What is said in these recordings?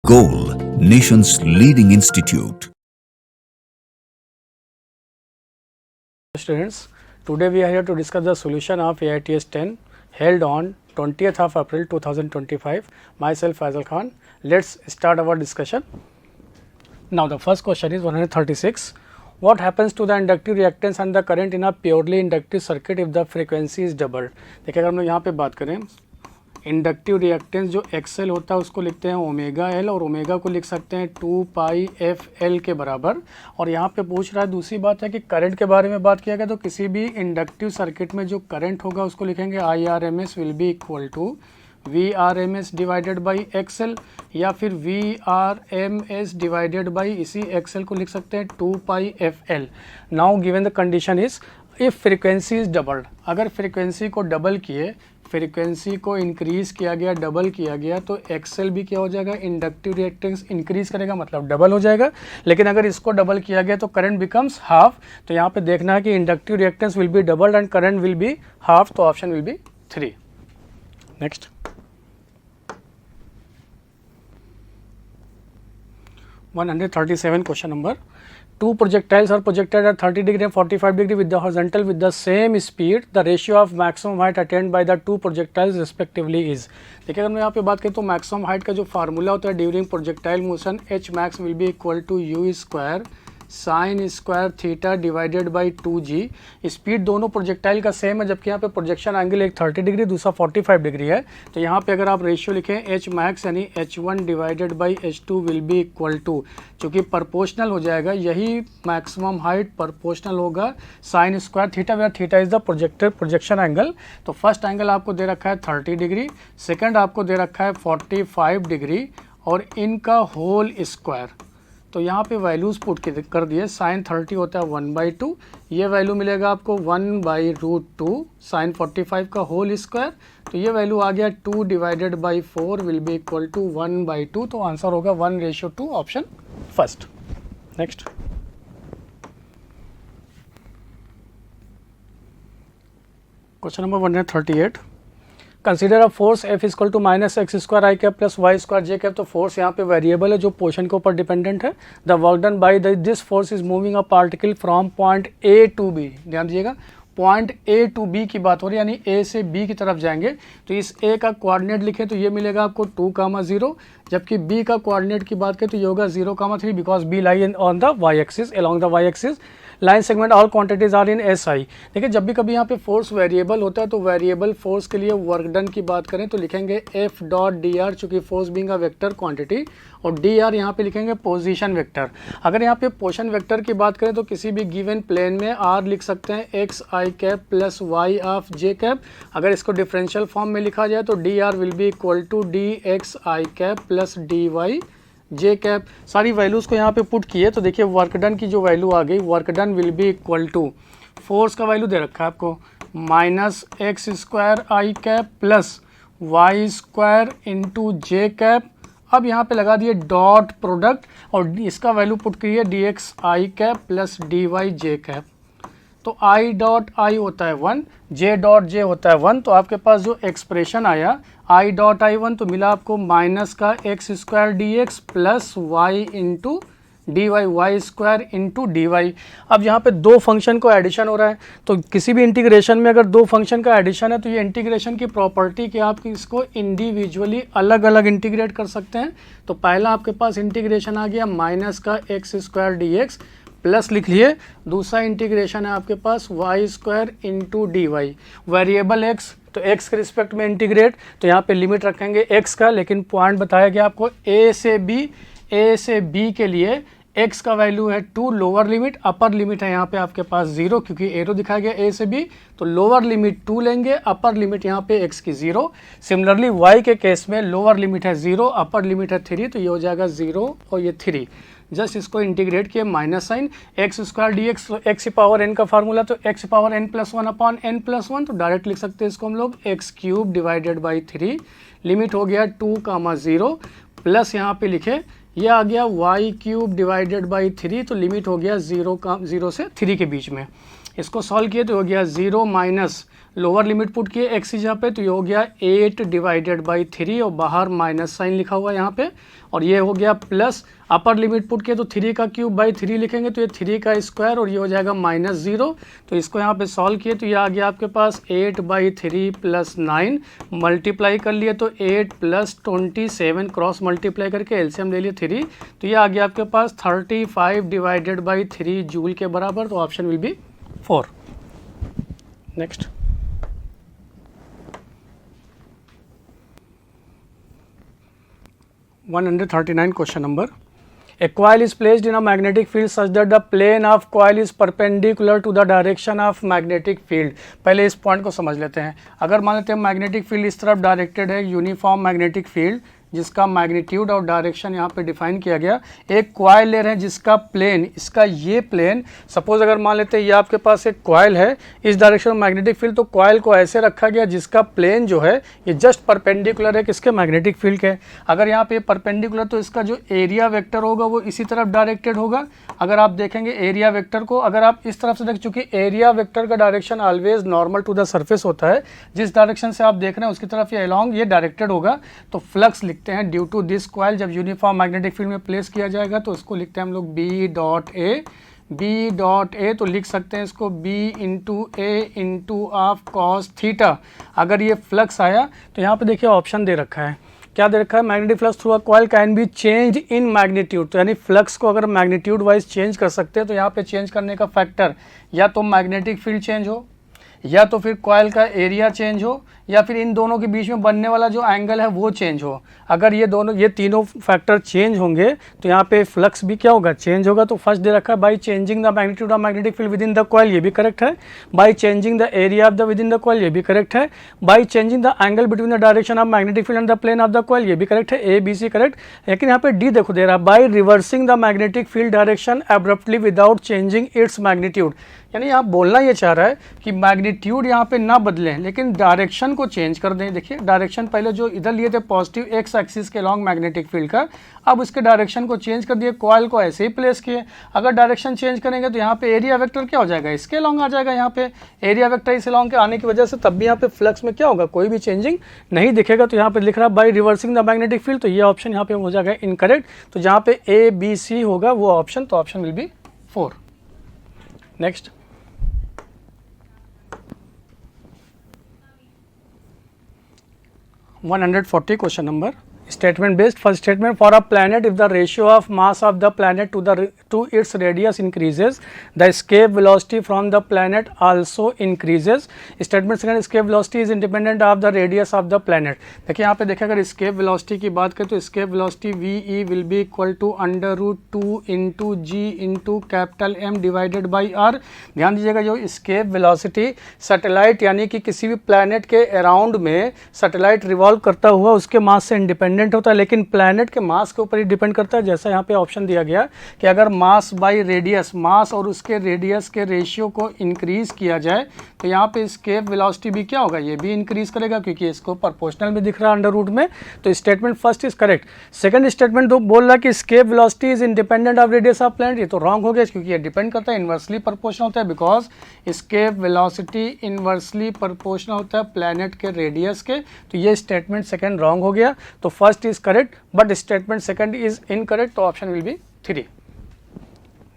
Goal, nation's leading institute. Students, today we are here to discuss the solution of AITS 10 held on 20th of April 2025. Myself Faisal Khan. Let's start our discussion. Now the first question is 136. What happens to the inductive reactance and the current in a purely inductive circuit if the frequency is doubled? देखिए अगर हम लोग यहाँ पे बात करें inductive reactance जो XL होता है उसको लिखते हैं ओमेगा एल और ओमेगा को लिख सकते हैं 2 पाई एफ एल के बराबर। और यहाँ पे पूछ रहा है दूसरी बात है कि करंट के बारे में बात किया गया तो किसी भी इंडक्टिव सर्किट में जो करंट होगा उसको लिखेंगे I R M S will be equal to V R M S divided by XL या फिर V R M S divided by इसी एक्सएल को लिख सकते हैं 2 pi F L. Now given the condition is if frequency is doubled, अगर frequency को double किए, फ्रीक्वेंसी को इंक्रीज़ किया गया, डबल किया गया तो एक्सएल भी क्या हो जाएगा, इंडक्टिव रिएक्टेंस इंक्रीज़ करेगा मतलब डबल हो जाएगा। लेकिन अगर इसको डबल किया गया तो करंट बिकम्स हाफ। तो यहाँ पे देखना है कि inductive reactance will be doubled and current will be half, तो option will be 3। Next 137 question number. Two projectiles are projected at 30 degree and 45 degree with the horizontal with the same speed. The ratio of maximum height attained by the two projectiles respectively is. देखिए अगर मैं यहाँ पे बात करें तो maximum height का जो फार्मूला होता है during projectile motion H max will be equal to U square sine square theta divided by 2g। Speed दोनों प्रोजेक्टाइल का सेम है जबकि यहाँ पे प्रोजेक्शन एंगल एक 30 डिग्री दूसरा 45 डिग्री है। तो यहाँ पे अगर आप रेशियो लिखें एच मैक्स यानी h1 divided by h2 will be equal to, चूँकि प्रोपोर्शनल हो जाएगा, यही मैक्सिमम हाइट प्रोपोर्शनल होगा sine square theta where theta is the projection angle. तो फर्स्ट एंगल आपको दे रखा है 30 डिग्री, सेकेंड आपको दे रखा है 45 डिग्री और इनका होल स्क्वायर। तो यहाँ पे वैल्यूज़ पुट कर दिए, साइन 30 होता है 1/2, ये वैल्यू मिलेगा आपको 1/√2 साइन 45 का होल स्क्वायर। तो ये वैल्यू आ गया 2 divided by 4 will be equal to 1/2। तो आंसर होगा 1:2 option first. Next question number 138। Consider a force F equal to minus X square I cap plus Y square J cap. तो force यहाँ पे variable है जो portion के ऊपर dependent है। The work done by this force is moving a particle from point A to B. ध्यान दीजिएगा पॉइंट ए टू बी की बात हो रही है, यानी ए से बी की तरफ जाएंगे। तो इस ए का कोऑर्डिनेट लिखें तो ये मिलेगा आपको 2,0, जबकि बी का कोऑर्डिनेट की बात करें तो ये होगा 0,3 because B lie on the Y axis along the Y axis. Line segment all quantities are in S I. देखिए जब भी कभी यहाँ पे फोर्स वेरिएबल होता है तो वेरिएबल फोर्स के लिए वर्क डन की बात करें तो लिखेंगे एफ डॉट डी आर, चूँकि force being a vector quantity, और डी आर यहाँ पे लिखेंगे पोजीशन वेक्टर। अगर यहाँ पे पोजीशन वेक्टर की बात करें तो किसी भी गिवन प्लेन में आर लिख सकते हैं X I cap plus Y of J cap. अगर इसको डिफरेंशियल फॉर्म में लिखा जाए तो D R will be equal to D X I cap plus D Y J cap. सारी वैल्यूज़ को यहाँ पे पुट किए तो देखिए वर्क डन की जो वैल्यू आ गई, work done will be equal to force का वैल्यू दे रखा है आपको minus X square I cap plus Y square into J cap. अब यहाँ पे लगा दिए डॉट प्रोडक्ट और इसका वैल्यू पुट किए D X I cap plus D Y J cap. तो आई डॉट आई होता है 1, जे डॉट जे होता है 1। तो आपके पास जो एक्सप्रेशन आया आई डॉट आई 1 तो मिला आपको माइनस का X square D X plus Y into D Y, Y square into D Y. अब यहाँ पे दो फंक्शन को एडिशन हो रहा है तो किसी भी इंटीग्रेशन में अगर दो फंक्शन का एडिशन है तो ये इंटीग्रेशन की प्रॉपर्टी कि आप इसको इंडिविजुअली अलग अलग इंटीग्रेट कर सकते हैं। तो पहला आपके पास इंटीग्रेशन आ गया माइनस का X square D X plus लिख लिए, दूसरा इंटीग्रेशन है आपके पास Y square into D Y. Variable X तो एक्स के रिस्पेक्ट में इंटीग्रेट, तो यहाँ पे लिमिट रखेंगे एक्स का, लेकिन पॉइंट बताया गया आपको ए से बी के लिए एक्स का वैल्यू है 2, लोअर लिमिट, अपर लिमिट है यहाँ पे आपके पास 0 क्योंकि एरो दिखाया गया ए से बी। तो लोअर लिमिट 2 लेंगे, अपर लिमिट यहाँ पे एक्स की 0। सिमिलरली वाई के केस में लोअर लिमिट है 0, अपर लिमिट है 3, तो ये हो जाएगा 0 और ये 3। जस्ट इसको इंटीग्रेट किए minus sign X square D X, X power N का फार्मूला तो X power N plus 1 upon N plus 1, तो डायरेक्ट लिख सकते हैं इसको हम लोग X cube divided by 3। Limit हो गया 2,0 प्लस यहाँ पे लिखे ये आ गया वाई क्यूब डिवाइडेड बाई 3, तो लिमिट हो गया 0 से 3 के बीच में। इसको सॉल्व किए तो हो गया 0 माइनस लोअर लिमिट पुट किए एक्स इज यहाँ पे, तो ये हो गया 8 डिवाइडेड बाई 3 और बाहर माइनस साइन लिखा हुआ है यहाँ पे, और ये हो गया प्लस अपर लिमिट पुट किए तो 3 का क्यूब बाई 3 लिखेंगे तो ये 3 का स्क्वायर और ये हो जाएगा -0। तो इसको यहाँ पे सॉल्व किए तो ये आ गया आपके पास 8/3 + 9 मल्टीप्लाई कर लिए तो 8 + 27 क्रॉस मल्टीप्लाई करके एलसीएम ले लिए 3, तो ये आ गया आपके पास 35 डिवाइडेड बाई 3 जूल के बराबर, तो option will be 4। Next, (139) question number. A coil is placed in a magnetic field such that the plane of coil is perpendicular to the direction of magnetic field. पहले इस point को समझ लेते हैं। अगर मान लेते हैं मैग्नेटिक फील्ड इस तरफ डायरेक्टेड है, यूनिफॉर्म मैग्नेटिक फील्ड जिसका मैग्नीट्यूड और डायरेक्शन यहाँ पे डिफाइन किया गया, एक कॉइल ले रहे हैं जिसका प्लेन, इसका ये प्लेन, सपोज अगर मान लेते हैं ये आपके पास एक कॉइल है इस डायरेक्शन में मैग्नेटिक फील्ड, तो कॉइल को ऐसे रखा गया जिसका प्लेन जो है ये जस्ट परपेंडिकुलर है किसके, मैग्नेटिक फील्ड के। अगर यहाँ पे परपेंडिकुलर तो इसका जो एरिया वेक्टर होगा वो इसी तरफ डायरेक्टेड होगा। अगर आप देखेंगे एरिया वेक्टर को, अगर आप इस तरफ से देख, चूंकि एरिया वेक्टर का direction always normal to the surface होता है, जिस डायरेक्शन से आप देख रहे हैं उसकी तरफ ये अलॉन्ग ये डायरेक्टेड होगा, तो फ्लक्स लिखते हैं ड्यू टू दिस कॉइल। जब यूनिफॉर्म मैग्नेटिक फील्ड में प्लेस किया जाएगा तो इसको लिखते हैं हम लोग B.A तो लिख सकते हैं इसको B/A ऑफ कॉस थीटा। अगर ये फ्लक्स आया तो यहाँ पे देखिए ऑप्शन दे रखा है, क्या दे रखा है, magnetic flux through a coil can be change in magnitude. तो यानी फ्लक्स को अगर मैग्नीट्यूड वाइज चेंज कर सकते हैं तो यहाँ पे चेंज करने का फैक्टर या तो मैग्नेटिक फील्ड चेंज हो, या तो फिर कॉइल का एरिया चेंज हो, या फिर इन दोनों के बीच में बनने वाला जो एंगल है वो चेंज हो। अगर ये तीनों फैक्टर चेंज होंगे तो यहाँ पे फ्लक्स भी क्या होगा, चेंज होगा। तो फर्स्ट दे रखा है by changing the magnitude of magnetic field within the coil, ये भी करेक्ट है। By changing the area of the within the coil, ये भी करेक्ट है। By changing the angle between the direction of magnetic field and the plane of the coil, ये भी correct है। A B C correct. लेकिन यहाँ पे D देखो दे रहा है by reversing the magnetic field direction abruptly without changing its magnitude, यानी यहाँ बोलना ये चाह रहा है कि मैग्नीट्यूड यहाँ पे ना बदलें लेकिन डायरेक्शन को चेंज कर दें। देखिए डायरेक्शन पहले जो इधर लिए थे पॉजिटिव एक्स एक्सिस के लॉन्ग मैग्नेटिक फील्ड का, अब उसके डायरेक्शन को चेंज कर दिए, कॉइल को ऐसे ही प्लेस किए। अगर डायरेक्शन चेंज करेंगे तो यहाँ पे एरिया वेक्टर क्या हो जाएगा, इसके लॉन्ग आ जाएगा। यहाँ पे एरिया वेक्टर इस लॉन्ग के आने की वजह से तब भी यहाँ पे फ्लक्स में क्या होगा, कोई भी चेंजिंग नहीं दिखेगा। तो यहाँ पे लिख रहा है by reversing the magnetic field, तो ये ऑप्शन यहाँ पे हो जाएगा इनकरेक्ट। तो जहाँ पे A B C होगा वो ऑप्शन, तो option will be 4। Next, (140) question number. Statement based. First statement, for a planet, if the ratio of mass of the planet to its radius increases, the escape velocity from the planet also increases. Statement second, escape velocity is independent of the radius of the planet. देखिए यहाँ पे देखिए अगर escape velocity की बात करें तो escape velocity VE will be equal to √2 into G into capital M divided by R। ध्यान दीजिएगा जो escape velocity सैटेलाइट यानी कि किसी भी प्लैनेट के अराउंड में सैटेलाइट रिवॉल्व करता हुआ उसके मास से इंडिपेंडेंट होता है, लेकिन प्लैनेट के मास के ऊपर ही डिपेंड करता है। जैसा यहाँ पे ऑप्शन दिया गया कि अगर मास बाय रेडियस, मास और उसके रेडियस के रेशियो को इंक्रीज किया जाए तो यहाँ पे escape velocity भी क्या होगा, ये भी इंक्रीज करेगा क्योंकि इसको प्रोपोर्शनल में दिख रहा है अंडर रूट में। तो statement first is correct. Second statement तो बोल रहा कि escape velocity is independent of radius of planet, ये तो रॉन्ग हो गया क्योंकि ये डिपेंड करता है, इन्वर्सली प्रोपोर्शनल होता है, because escape velocity inversely proportional होता है प्लैनेट के रेडियस के। तो ये स्टेटमेंट सेकंड रॉन्ग हो गया। तो first is correct but statement second is incorrect, तो option will be 3।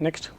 Next,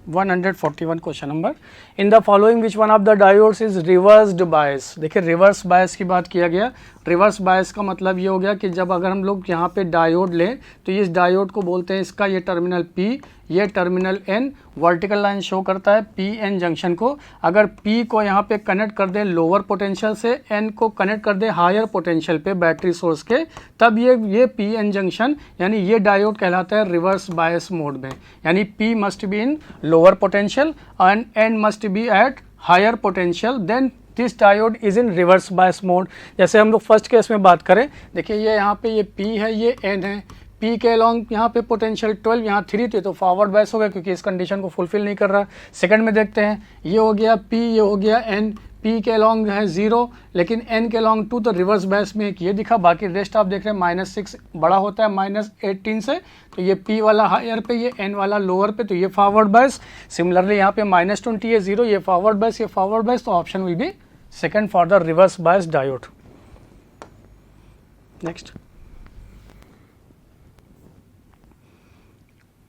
(141) question number. In the following which one of the diodes is reversed bias. देखिए रिवर्स बायस की बात किया गया। रिवर्स बायस का मतलब ये हो गया कि जब अगर हम लोग यहाँ पे डायोड लें तो इस डायोड को बोलते हैं, इसका ये टर्मिनल P, ये terminal N, vertical line show करता है PN जंक्शन को। अगर P को यहाँ पे कनेक्ट कर दें लोअर पोटेंशियल से, N को कनेक्ट कर दें हायर पोटेंशियल पे बैटरी सोर्स के, तब ये PN जंक्शन यानी ये डायोड कहलाता है रिवर्स बायस मोड में। यानी P must be in lower potential and N must be at higher potential, then this diode is in reverse bias mode. जैसे हम लोग फर्स्ट केस में बात करें, देखिए ये यहाँ पे ये P है, ये N है, P के अलॉन्ग यहाँ पे पोटेंशियल 12, यहाँ 3 तो फॉरवर्ड बायस हो गया क्योंकि इस कंडीशन को फुलफिल नहीं कर रहा। सेकंड में देखते हैं, ये हो गया P, ये हो गया N, P के अलॉन्ग है 0, लेकिन N के अलॉन्ग 2, तो रिवर्स बायस में एक ये दिखा, बाकी रेस्ट आप देख रहे हैं -6 बड़ा होता है -18 से, तो ये P वाला हायर पे, ये N वाला लोअर पे, तो ये फॉरवर्ड बायस। सिमिलरली यहाँ पे -20 है 0, ये फॉरवर्ड बायस, ये फॉरवर्ड बायस, तो option will B second for the reverse bias diode. Next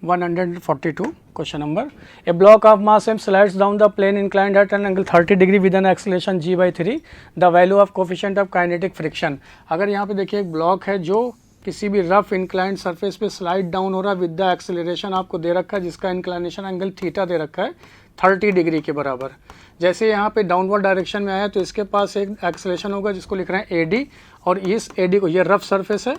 142 question number. A block of mass m slides down the plane inclined at an angle 30 degree with an acceleration g/3. The value of coefficient of kinetic friction. अगर यहाँ पे देखिए एक block है जो किसी भी rough inclined surface पे स्लाइड डाउन हो रहा है विद द एक्सेलरेशन आपको दे रखा है, जिसका इंक्लाइनेशन एंगल थीटा दे रखा है 30 डिग्री के बराबर। जैसे यहाँ पे डाउनवर्ड डायरेक्शन में आया तो इसके पास एक एक्सेलरेशन होगा जिसको लिख रहे हैं एडी, और इस एडी को, ये रफ सरफेस है,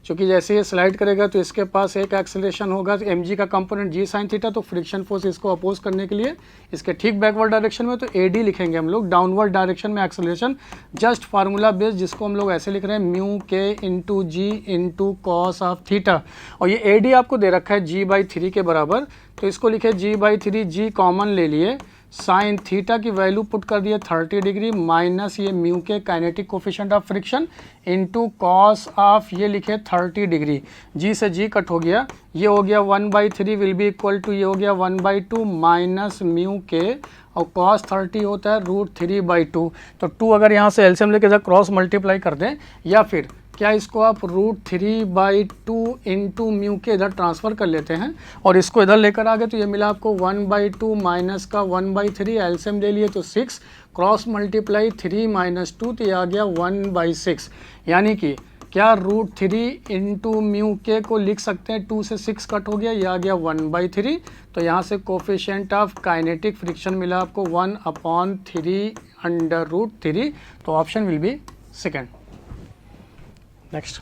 क्योंकि जैसे ये स्लाइड करेगा तो इसके पास एक एक्सेलरेशन होगा mg का कंपोनेंट g sin थीटा, तो फ्रिक्शन फोर्स इसको अपोज करने के लिए इसके ठीक बैकवर्ड डायरेक्शन में तो ad लिखेंगे हम लोग, डाउनवर्ड डायरेक्शन में एक्सेलरेशन जस्ट फार्मूला बेस, जिसको हम लोग ऐसे लिख रहे हैं mu K into ji into cos of theta, और ये ad आपको दे रखा है g/3 के बराबर, तो इसको लिखे g/3, g कॉमन ले लिए, साइन थीटा की वैल्यू पुट कर दिए 30 डिग्री माइनस ये म्यू के kinetic coefficient of friction into cos of ये लिखे 30 डिग्री, जी से जी कट हो गया, ये हो गया 1/3 विल बी इक्वल टू, ये हो गया 1/2 माइनस म्यू के, और cos 30 होता है √3/2, तो 2 अगर यहाँ से एलसीएम लेके जब क्रॉस मल्टीप्लाई कर दें, या फिर क्या इसको आप √3/2 इंटू म्यू के इधर ट्रांसफ़र कर लेते हैं और इसको इधर लेकर आ गए, तो ये मिला आपको 1/2 माइनस का 1/3, एलसीएम ले लिए तो 6, क्रॉस मल्टीप्लाई 3 - 2, तो ये आ गया 1/6, यानी कि क्या √3 इंटू म्यू के को लिख सकते हैं, 2 से 6 कट हो गया, ये आ गया 1/3, तो यहाँ से कोफिशिएंट ऑफ काइनेटिक फ्रिक्शन मिला आपको 1/3 तो option will B second. Next,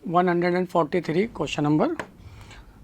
143 question number.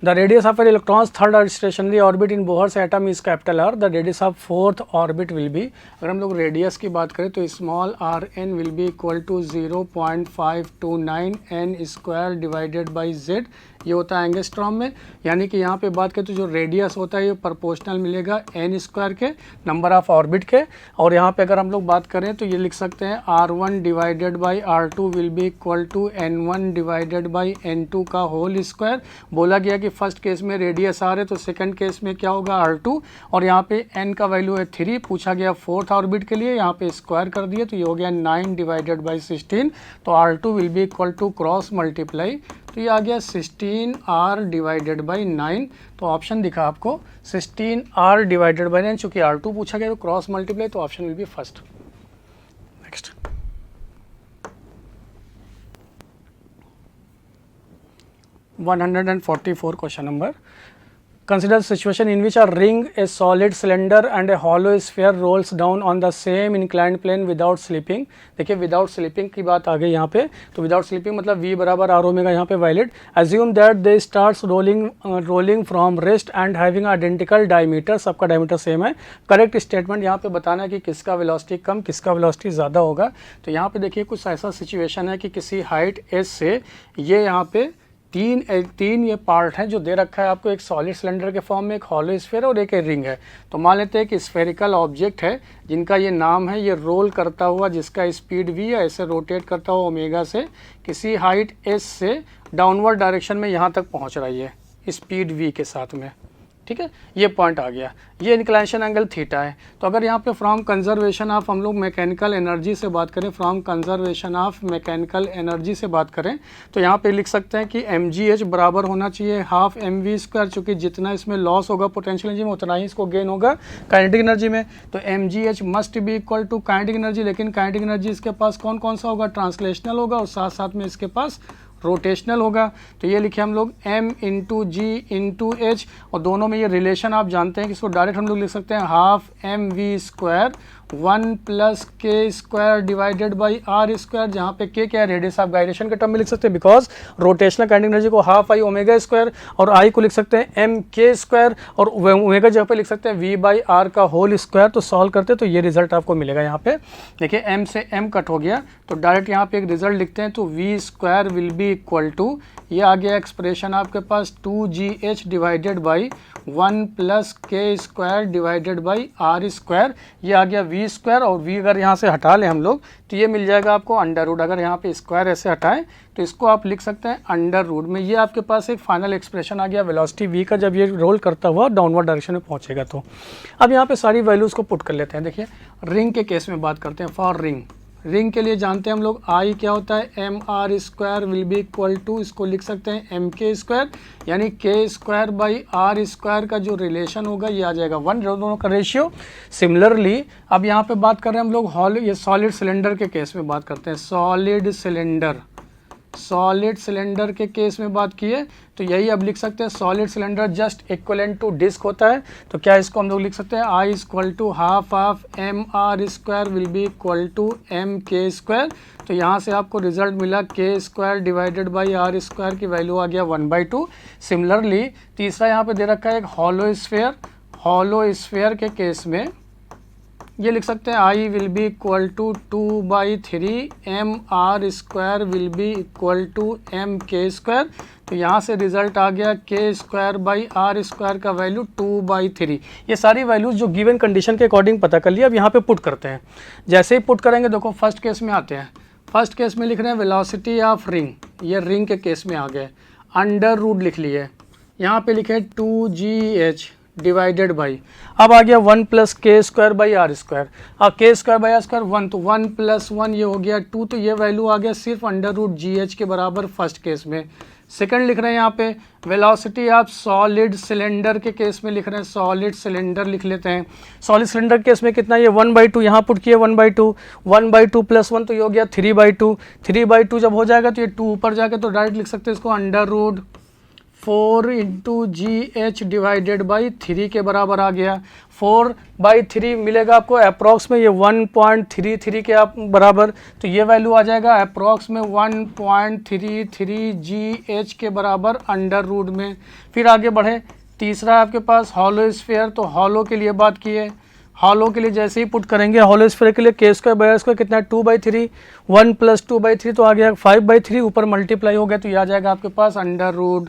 The radius of an electron's third stationary orbit in Bohr's atom is capital R. The radius of fourth orbit will be, अगर हम लोग radius की बात करें तो small r n will be equal to 0.529 n square divided by Z, ये होता है एंगस्ट्रॉम में, यानी कि यहाँ पे बात करें तो जो रेडियस होता है ये प्रोपोर्शनल मिलेगा n स्क्वायर के नंबर ऑफ ऑर्बिट के, और यहाँ पे अगर हम लोग बात करें तो ये लिख सकते हैं r1 divided by r2 will be equal to n1 divided by n2 का होल स्क्वायर। बोला गया कि फर्स्ट केस में रेडियस r है तो सेकंड केस में क्या होगा r2, और यहाँ पे n का वैल्यू है 3, पूछा गया फोर्थ ऑर्बिट के लिए, यहाँ पे स्क्वायर कर दिए तो ये हो गया 9 डिवाइडेड बाई 16, तो r2 will be equal to cross multiply, तो ये आ गया 16r डिवाइडेड बाई 9, तो ऑप्शन दिखा आपको 16r डिवाइडेड बाई 9, चूँकि r2 पूछा गया तो क्रॉस मल्टीप्लाई, तो option will B first. Next 144 question number. Consider the situation in which a ring, a solid cylinder and a hollow sphere rolls down on the same inclined plane without slipping. देखिए without slipping की बात आ गई यहाँ पे, तो without slipping मतलब v बराबर r omega यहाँ पे valid. Assume that they starts rolling from rest and having identical diameter, सबका डायमीटर सेम है। करेक्ट स्टेटमेंट यहाँ पे बताना है कि किसका वेलोसिटी कम किसका वेलोसिटी ज़्यादा होगा। तो यहाँ पे देखिए कुछ ऐसा सिचुएशन है कि किसी हाइट s से ये यहाँ पे तीन ये पार्ट हैं जो दे रखा है आपको, एक सॉलिड सिलेंडर के फॉर्म में, एक हॉलो स्फीयर और एक रिंग है। तो मान लेते हैं कि स्फेरिकल ऑब्जेक्ट है जिनका ये नाम है, ये रोल करता हुआ जिसका स्पीड v है, ऐसे रोटेट करता हुआ ओमेगा से किसी हाइट s से डाउनवर्ड डायरेक्शन में यहाँ तक पहुँच रही है स्पीड v के साथ में, ठीक है। ये पॉइंट आ गया, ये इंक्लाइनेशन एंगल थीटा है। तो अगर यहाँ पे फ्रॉम कंजर्वेशन ऑफ हम लोग मैकेनिकल एनर्जी से बात करें, from conservation of mechanical energy से बात करें, तो यहाँ पे लिख सकते हैं कि mgh बराबर होना चाहिए हाफ mv स्क्वायर, चूँकि जितना इसमें लॉस होगा पोटेंशियल एनर्जी में उतना ही इसको गेन होगा काइनेटिक एनर्जी में। तो mgh must be equal to kinetic energy, लेकिन काइनेटिक एनर्जी इसके पास कौन कौन सा होगा, ट्रांसलेशनल होगा और साथ साथ में इसके पास रोटेशनल होगा। तो ये लिखे हम लोग m इंटू जी इंटू एच, और दोनों में ये रिलेशन आप जानते हैं कि इसको डायरेक्ट हम लोग लिख सकते हैं half mv square 1 plus K square divided by are square, जहाँ पे के क्या है, रेडियस ऑफ गायरेशन के टर्म में लिख सकते हैं, बिकॉज रोटेशनल काइनेटिक एनर्जी को हाफ आई ओमेगा स्क्वायर और आई को लिख सकते हैं एम के स्क्वायर, और ओमेगा जगह पे लिख सकते हैं वी बाई आर का होल स्क्वायर। तो सॉल्व करते तो ये रिजल्ट आपको मिलेगा। यहाँ पे देखिए एम से एम कट हो गया, तो डायरेक्ट यहाँ पे एक रिजल्ट लिखते हैं, तो V square will be equal to, ये आ गया एक्सप्रेशन आपके पास 2GH divided by 1 plus K square divided by are square, ये आ गया V स्क्वायर, और V अगर यहाँ से हटा लें हम लोग तो ये मिल जाएगा आपको अंडर रूट। अगर यहाँ पे स्क्वायर ऐसे हटाएं तो इसको आप लिख सकते हैं अंडर रूट में। ये आपके पास एक फाइनल एक्सप्रेशन आ गया वेलोसिटी V का, जब ये रोल करता हुआ डाउनवर्ड डायरेक्शन में पहुँचेगा। तो अब यहाँ पे सारी वैल्यूज़ को पुट कर लेते हैं। देखिए रिंग के केस में बात करते हैं। फॉर रिंग के लिए जानते हैं हम लोग आई क्या होता है, M R square will be equal to, इसको लिख सकते हैं एम के स्क्वायर, यानी के स्क्वायर बाई आर स्क्वायर का जो रिलेशन होगा ये आ जाएगा 1, दोनों का रेशियो। सिमिलरली अब यहाँ पे बात कर रहे हैं हम लोग ये सॉलिड सिलेंडर के केस में बात करते हैं। सॉलिड सिलेंडर के केस में बात किए तो यही अब लिख सकते हैं solid cylinder just equivalent to disc होता है। तो क्या इसको हम लोग लिख सकते हैं I equal to half of M R square will be equal to M K square. तो यहाँ से आपको रिजल्ट मिला K square divided by are square की वैल्यू आ गया 1/2। सिमिलरली तीसरा यहाँ पे दे रखा है एक हॉलो स्फेयर के केस में ये लिख सकते हैं I will be equal to 2/3 M R square will be equal to M K square. तो यहाँ से रिजल्ट आ गया K square by are square का वैल्यू 2/3। ये सारी वैल्यूज जो गिवन कंडीशन के अकॉर्डिंग पता कर लिया। अब यहाँ पे पुट करते हैं। जैसे ही पुट करेंगे देखो फर्स्ट केस में आते हैं। फर्स्ट केस में लिख रहे हैं वेलोसिटी ऑफ रिंग, ये रिंग के केस में आ गए, अंडर रूट लिख लिए। यहाँ पे लिखे 2GH डिवाइडेड बाई, अब आ गया 1 plus K square by are square. अब के स्क्वायर बाई आर स्क्वायर 1, तो 1 प्लस 1 ये हो गया 2, तो ये वैल्यू आ गया सिर्फ अंडर रूट GH के बराबर फर्स्ट केस में। सेकंड लिख रहे हैं यहाँ पे वेलोसिटी ऑफ सॉलिड सिलेंडर के केस में लिख रहे हैं, सॉलिड सिलेंडर लिख लेते हैं। सॉलिड सिलेंडर केस में कितना, ये 1/2 यहाँ पुट किया 1/2, 1/2 प्लस 1 तो ये हो गया 3/2। 3/2 जब हो जाएगा तो ये 2 ऊपर जाके तो डायरेक्ट लिख सकते हैं इसको under root 4 into GH divided by 3 के बराबर आ गया। 4/3 मिलेगा आपको अप्रॉक्स में ये 1.33 के आप बराबर, तो ये वैल्यू आ जाएगा अप्रॉक्स में 1.33 GH के बराबर अंडर रूट में। फिर आगे बढ़े, तीसरा आपके पास हॉलो स्फीयर, तो हॉलो के लिए बात की है। हॉलो के लिए जैसे ही पुट करेंगे हॉलो स्फीयर के लिए के स्क्वायर बाई आर स्क्वायर कितना है 2/3, 1 प्लस 2/3 तो आ गया 5/3, ऊपर मल्टीप्लाई हो गया तो ये आ जाएगा आपके पास under root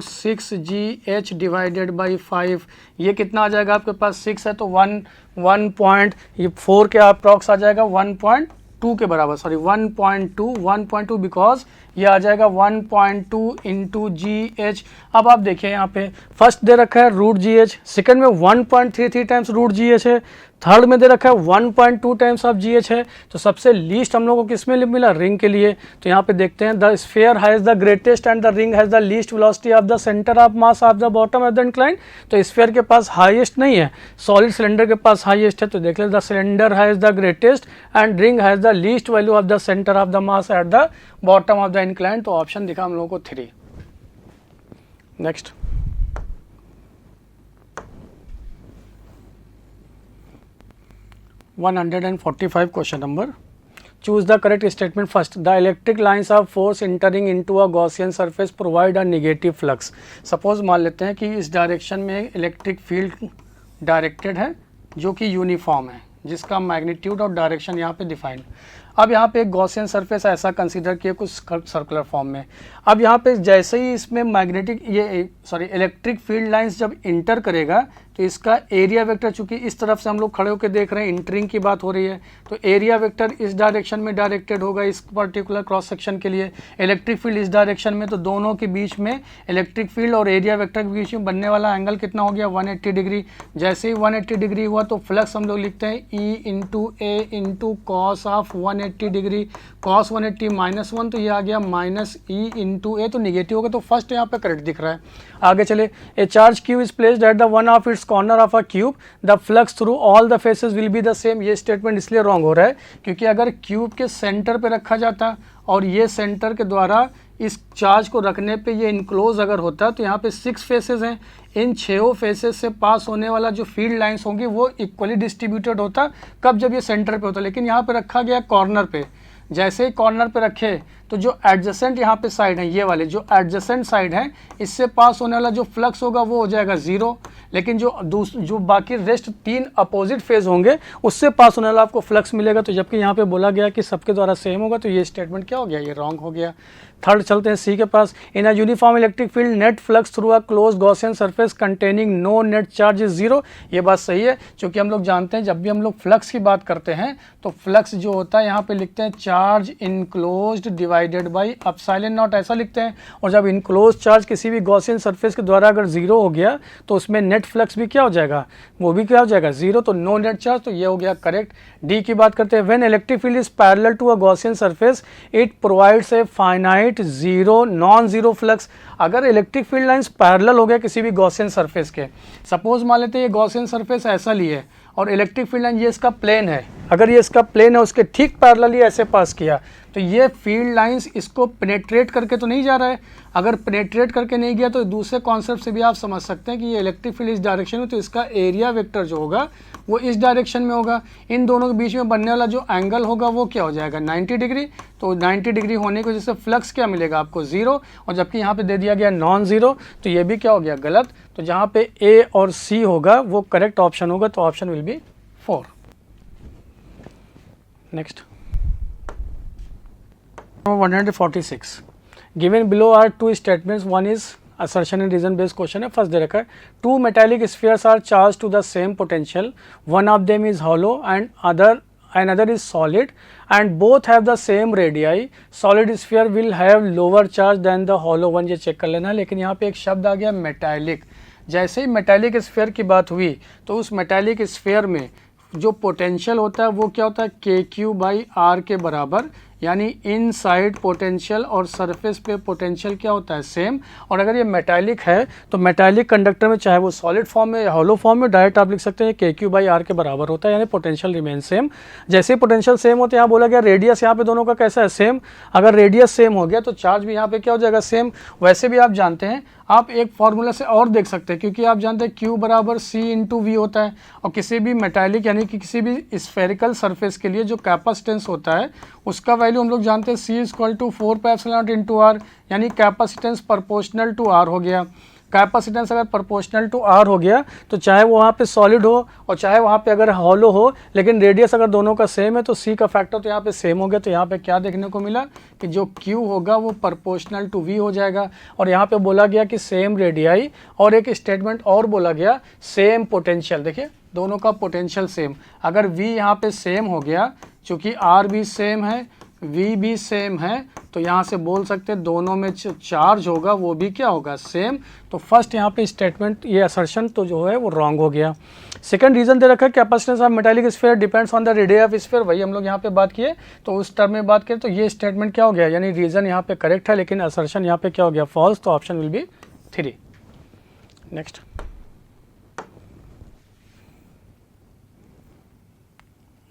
6GH divided by 5। ये कितना आ जाएगा आपके पास 6 है तो 1.4 के अप्रॉक्स आ जाएगा 1.2 के बराबर, सॉरी 1.2 बिकॉज ये आ जाएगा 1.2 इंटू GH। अब आप देखिए यहाँ पे फर्स्ट दे रखा है रूट GH, सेकंड में 1.33 टाइम्स रूट GH है, थर्ड में दे रखा है 1.2 टाइम्स ऑफ GH है। तो सबसे लीस्ट हम लोगों को किस में मिला, रिंग के लिए। तो यहाँ पे देखते हैं the sphere has the greatest and the ring has the least velocity of the centre of mass of the bottom of the incline. तो स्फीयर के पास हाईएस्ट नहीं है, सॉलिड सिलेंडर के पास हाईएस्ट है। तो देख लें the cylinder has the greatest and ring has the least value of the centre of the mass at the bottom of the incline. तो ऑप्शन दिखा हम लोगों को 3। Next 145 question number, choose the correct statement first. The electric lines of force entering into a Gaussian surface provide a negative flux. Suppose मान लेते हैं कि इस डायरेक्शन में इलेक्ट्रिक फील्ड डायरेक्टेड है जो कि यूनिफॉर्म है, जिसका मैग्नीट्यूड और डायरेक्शन यहाँ पे डिफाइन। अब यहाँ पे एक गॉसियन सरफेस ऐसा कंसीडर किया कुछ सर्कुलर फॉर्म में। अब यहाँ पे जैसे ही इसमें इलेक्ट्रिक फील्ड लाइंस जब इंटर करेगा तो इसका एरिया वेक्टर, चूंकि इस तरफ से हम लोग खड़े होकर देख रहे हैं इंटरिंग की बात हो रही है, तो एरिया वेक्टर इस डायरेक्शन में डायरेक्टेड होगा इस पर्टिकुलर क्रॉस सेक्शन के लिए। इलेक्ट्रिक फील्ड इस डायरेक्शन में, तो दोनों के बीच में इलेक्ट्रिक फील्ड और एरिया वेक्टर के बीच में बनने वाला एंगल कितना हो गया 180 डिग्री। जैसे ही 180 डिग्री हुआ तो फ्लक्स हम लोग लिखते हैं E into A into cos of 180 degree. Cos 180 -1 तो ये आ गया -E इंटू A, तो निगेटिव होगा, तो फर्स्ट यहाँ पे करेक्ट दिख रहा है। आगे चले, ए charge cube is placed at the one of its corner of a cube, the flux through all the faces will be the same. ये स्टेटमेंट इसलिए रॉन्ग हो रहा है क्योंकि अगर क्यूब के सेंटर पे रखा जाता और ये सेंटर के द्वारा इस चार्ज को रखने पे ये इनक्लोज अगर होता तो यहाँ पे 6 फेसेस हैं, इन 6 फेसेस से पास होने वाला जो फील्ड लाइंस होंगी वो इक्वली डिस्ट्रीब्यूटेड होता, कब, जब ये सेंटर पे होता। लेकिन यहाँ पे रखा गया कॉर्नर पे, जैसे ही कॉर्नर पे रखे तो जो एडजेसेंट यहाँ पे साइड है, ये वाले जो एडजेसेंट साइड है, इससे पास होने वाला जो फ्लक्स होगा वो हो जाएगा 0, लेकिन जो बाकी रेस्ट 3 अपोजिट फेज होंगे उससे पास होने वाला आपको फ्लक्स मिलेगा। तो जबकि यहाँ पे बोला गया कि सबके द्वारा सेम होगा, तो ये स्टेटमेंट क्या हो गया, ये रॉन्ग हो गया। थर्ड चलते हैं सी के पास। In a uniform electric field net flux through a close Gaussian surface containing no net charge is 0। ये बात सही है, क्योंकि हम लोग जानते हैं जब भी हम लोग फ्लक्स की बात करते हैं तो फ्लक्स जो होता है यहाँ पे लिखते हैं charge enclosed divided by epsilon not, ऐसा लिखते हैं। और जब इनक्लोज चार्ज किसी भी गॉसियन सरफेस के द्वारा अगर 0 हो गया तो उसमें नेट फ्लक्स भी क्या हो जाएगा, वो भी क्या हो जाएगा 0, तो नो नेट चार्ज, तो ये हो गया करेक्ट। डी की बात करते हैं। When electric field is parallel to a Gaussian surface it provides a finite zero non zero flux. अगर इलेक्ट्रिक फील्ड लाइंस पैरेलल हो गया किसी भी गॉसियन सरफेस के, सपोज मान लेते हैं ये गॉसियन सरफेस ऐसा लिए और इलेक्ट्रिक फील्ड लाइन ये इसका प्लेन है, अगर ये इसका प्लेन है उसके ठीक पैरेलल ही ऐसे पास किया तो ये फील्ड लाइंस इसको पेनेट्रेट करके तो नहीं जा रहा है। अगर पेनेट्रेट करके नहीं गया तो दूसरे कॉन्सेप्ट से भी आप समझ सकते हैं कि ये इलेक्ट्रिक फील्ड इस डायरेक्शन में, तो इसका एरिया वेक्टर जो होगा वो इस डायरेक्शन में होगा। इन दोनों के बीच में बनने वाला जो एंगल होगा वो क्या हो जाएगा 90 डिग्री। तो 90 डिग्री होने की वजह से फ्लक्स क्या मिलेगा आपको 0, और जबकि यहाँ पे दे दिया गया नॉन ज़ीरो, तो ये भी क्या हो गया गलत। तो जहाँ पे ए और सी होगा वो करेक्ट ऑप्शन होगा, तो option will be 4। Next 146 given below are 2 statements, one is assertion and reason based question है। फर्स्ट दे रखा है 2 metallic spheres are charged to the same potential, one of them is hollow and another is solid and both have the same radii, solid sphere will have lower charge than the hollow one, ये check कर लेना। लेकिन यहाँ पे एक शब्द आ गया metallic. जैसे ही मेटालिक स्फीयर की बात हुई तो उस मेटालिक स्फीयर में जो पोटेंशियल होता है वो क्या होता है KQ/R के बराबर, यानी इनसाइड पोटेंशियल और सरफेस पे पोटेंशियल क्या होता है सेम। और अगर ये मेटालिक है तो मेटालिक कंडक्टर में चाहे वो सॉलिड फॉर्म में या हॉलो फॉर्म में डायरेक्ट आप लिख सकते हैं KQ/R के बराबर होता है, यानी पोटेंशियल रिमेन सेम। जैसे ही पोटेंशियल सेम होता है, यहाँ बोला गया रेडियस यहाँ पे दोनों का कैसा है सेम, अगर रेडियस सेम हो गया तो चार्ज भी यहाँ पे क्या हो जाएगा सेम। वैसे भी आप जानते हैं, आप एक फॉर्मूला से और देख सकते हैं, क्योंकि आप जानते हैं Q बराबर C/V होता है, और किसी भी मेटालिक यानी कि किसी भी स्फेरिकल सरफेस के लिए जो कैपेसिटेंस होता है उसका वैल्यू हम लोग जानते हैं C=4πε0 × R, यानी कैपेसिटेंस प्रोपोर्शनल टू R हो गया। कैपेसिटेंस अगर प्रोपोर्शनल टू R हो गया तो चाहे वो वहाँ पे सॉलिड हो और चाहे वहाँ पे अगर हॉलो हो, लेकिन रेडियस अगर दोनों का सेम है तो C का फैक्टर तो यहाँ पे सेम हो गया। तो यहाँ पे क्या देखने को मिला कि जो Q होगा वो प्रोपोर्शनल टू V हो जाएगा। और यहाँ पे बोला गया कि सेम रेडियाई, और एक स्टेटमेंट और बोला गया सेम पोटेंशियल। देखिए दोनों का पोटेंशियल सेम, अगर V यहाँ पे सेम हो गया, चूँकि R भी सेम है V भी सेम है, तो यहाँ से बोल सकते हैं दोनों में चार्ज होगा वो भी क्या होगा सेम। तो फर्स्ट यहाँ पे स्टेटमेंट ये असर्शन तो जो है वो रॉन्ग हो गया। सेकंड रीजन दे रखा है capacitance of metallic sphere depends on the radius of sphere, वही हम लोग यहाँ पे बात किए, तो उस टर्म में बात करें तो ये स्टेटमेंट क्या हो गया, यानी रीजन यहाँ पे करेक्ट है लेकिन असर्शन यहाँ पे क्या हो गया फॉल्स, तो option will be 3। Next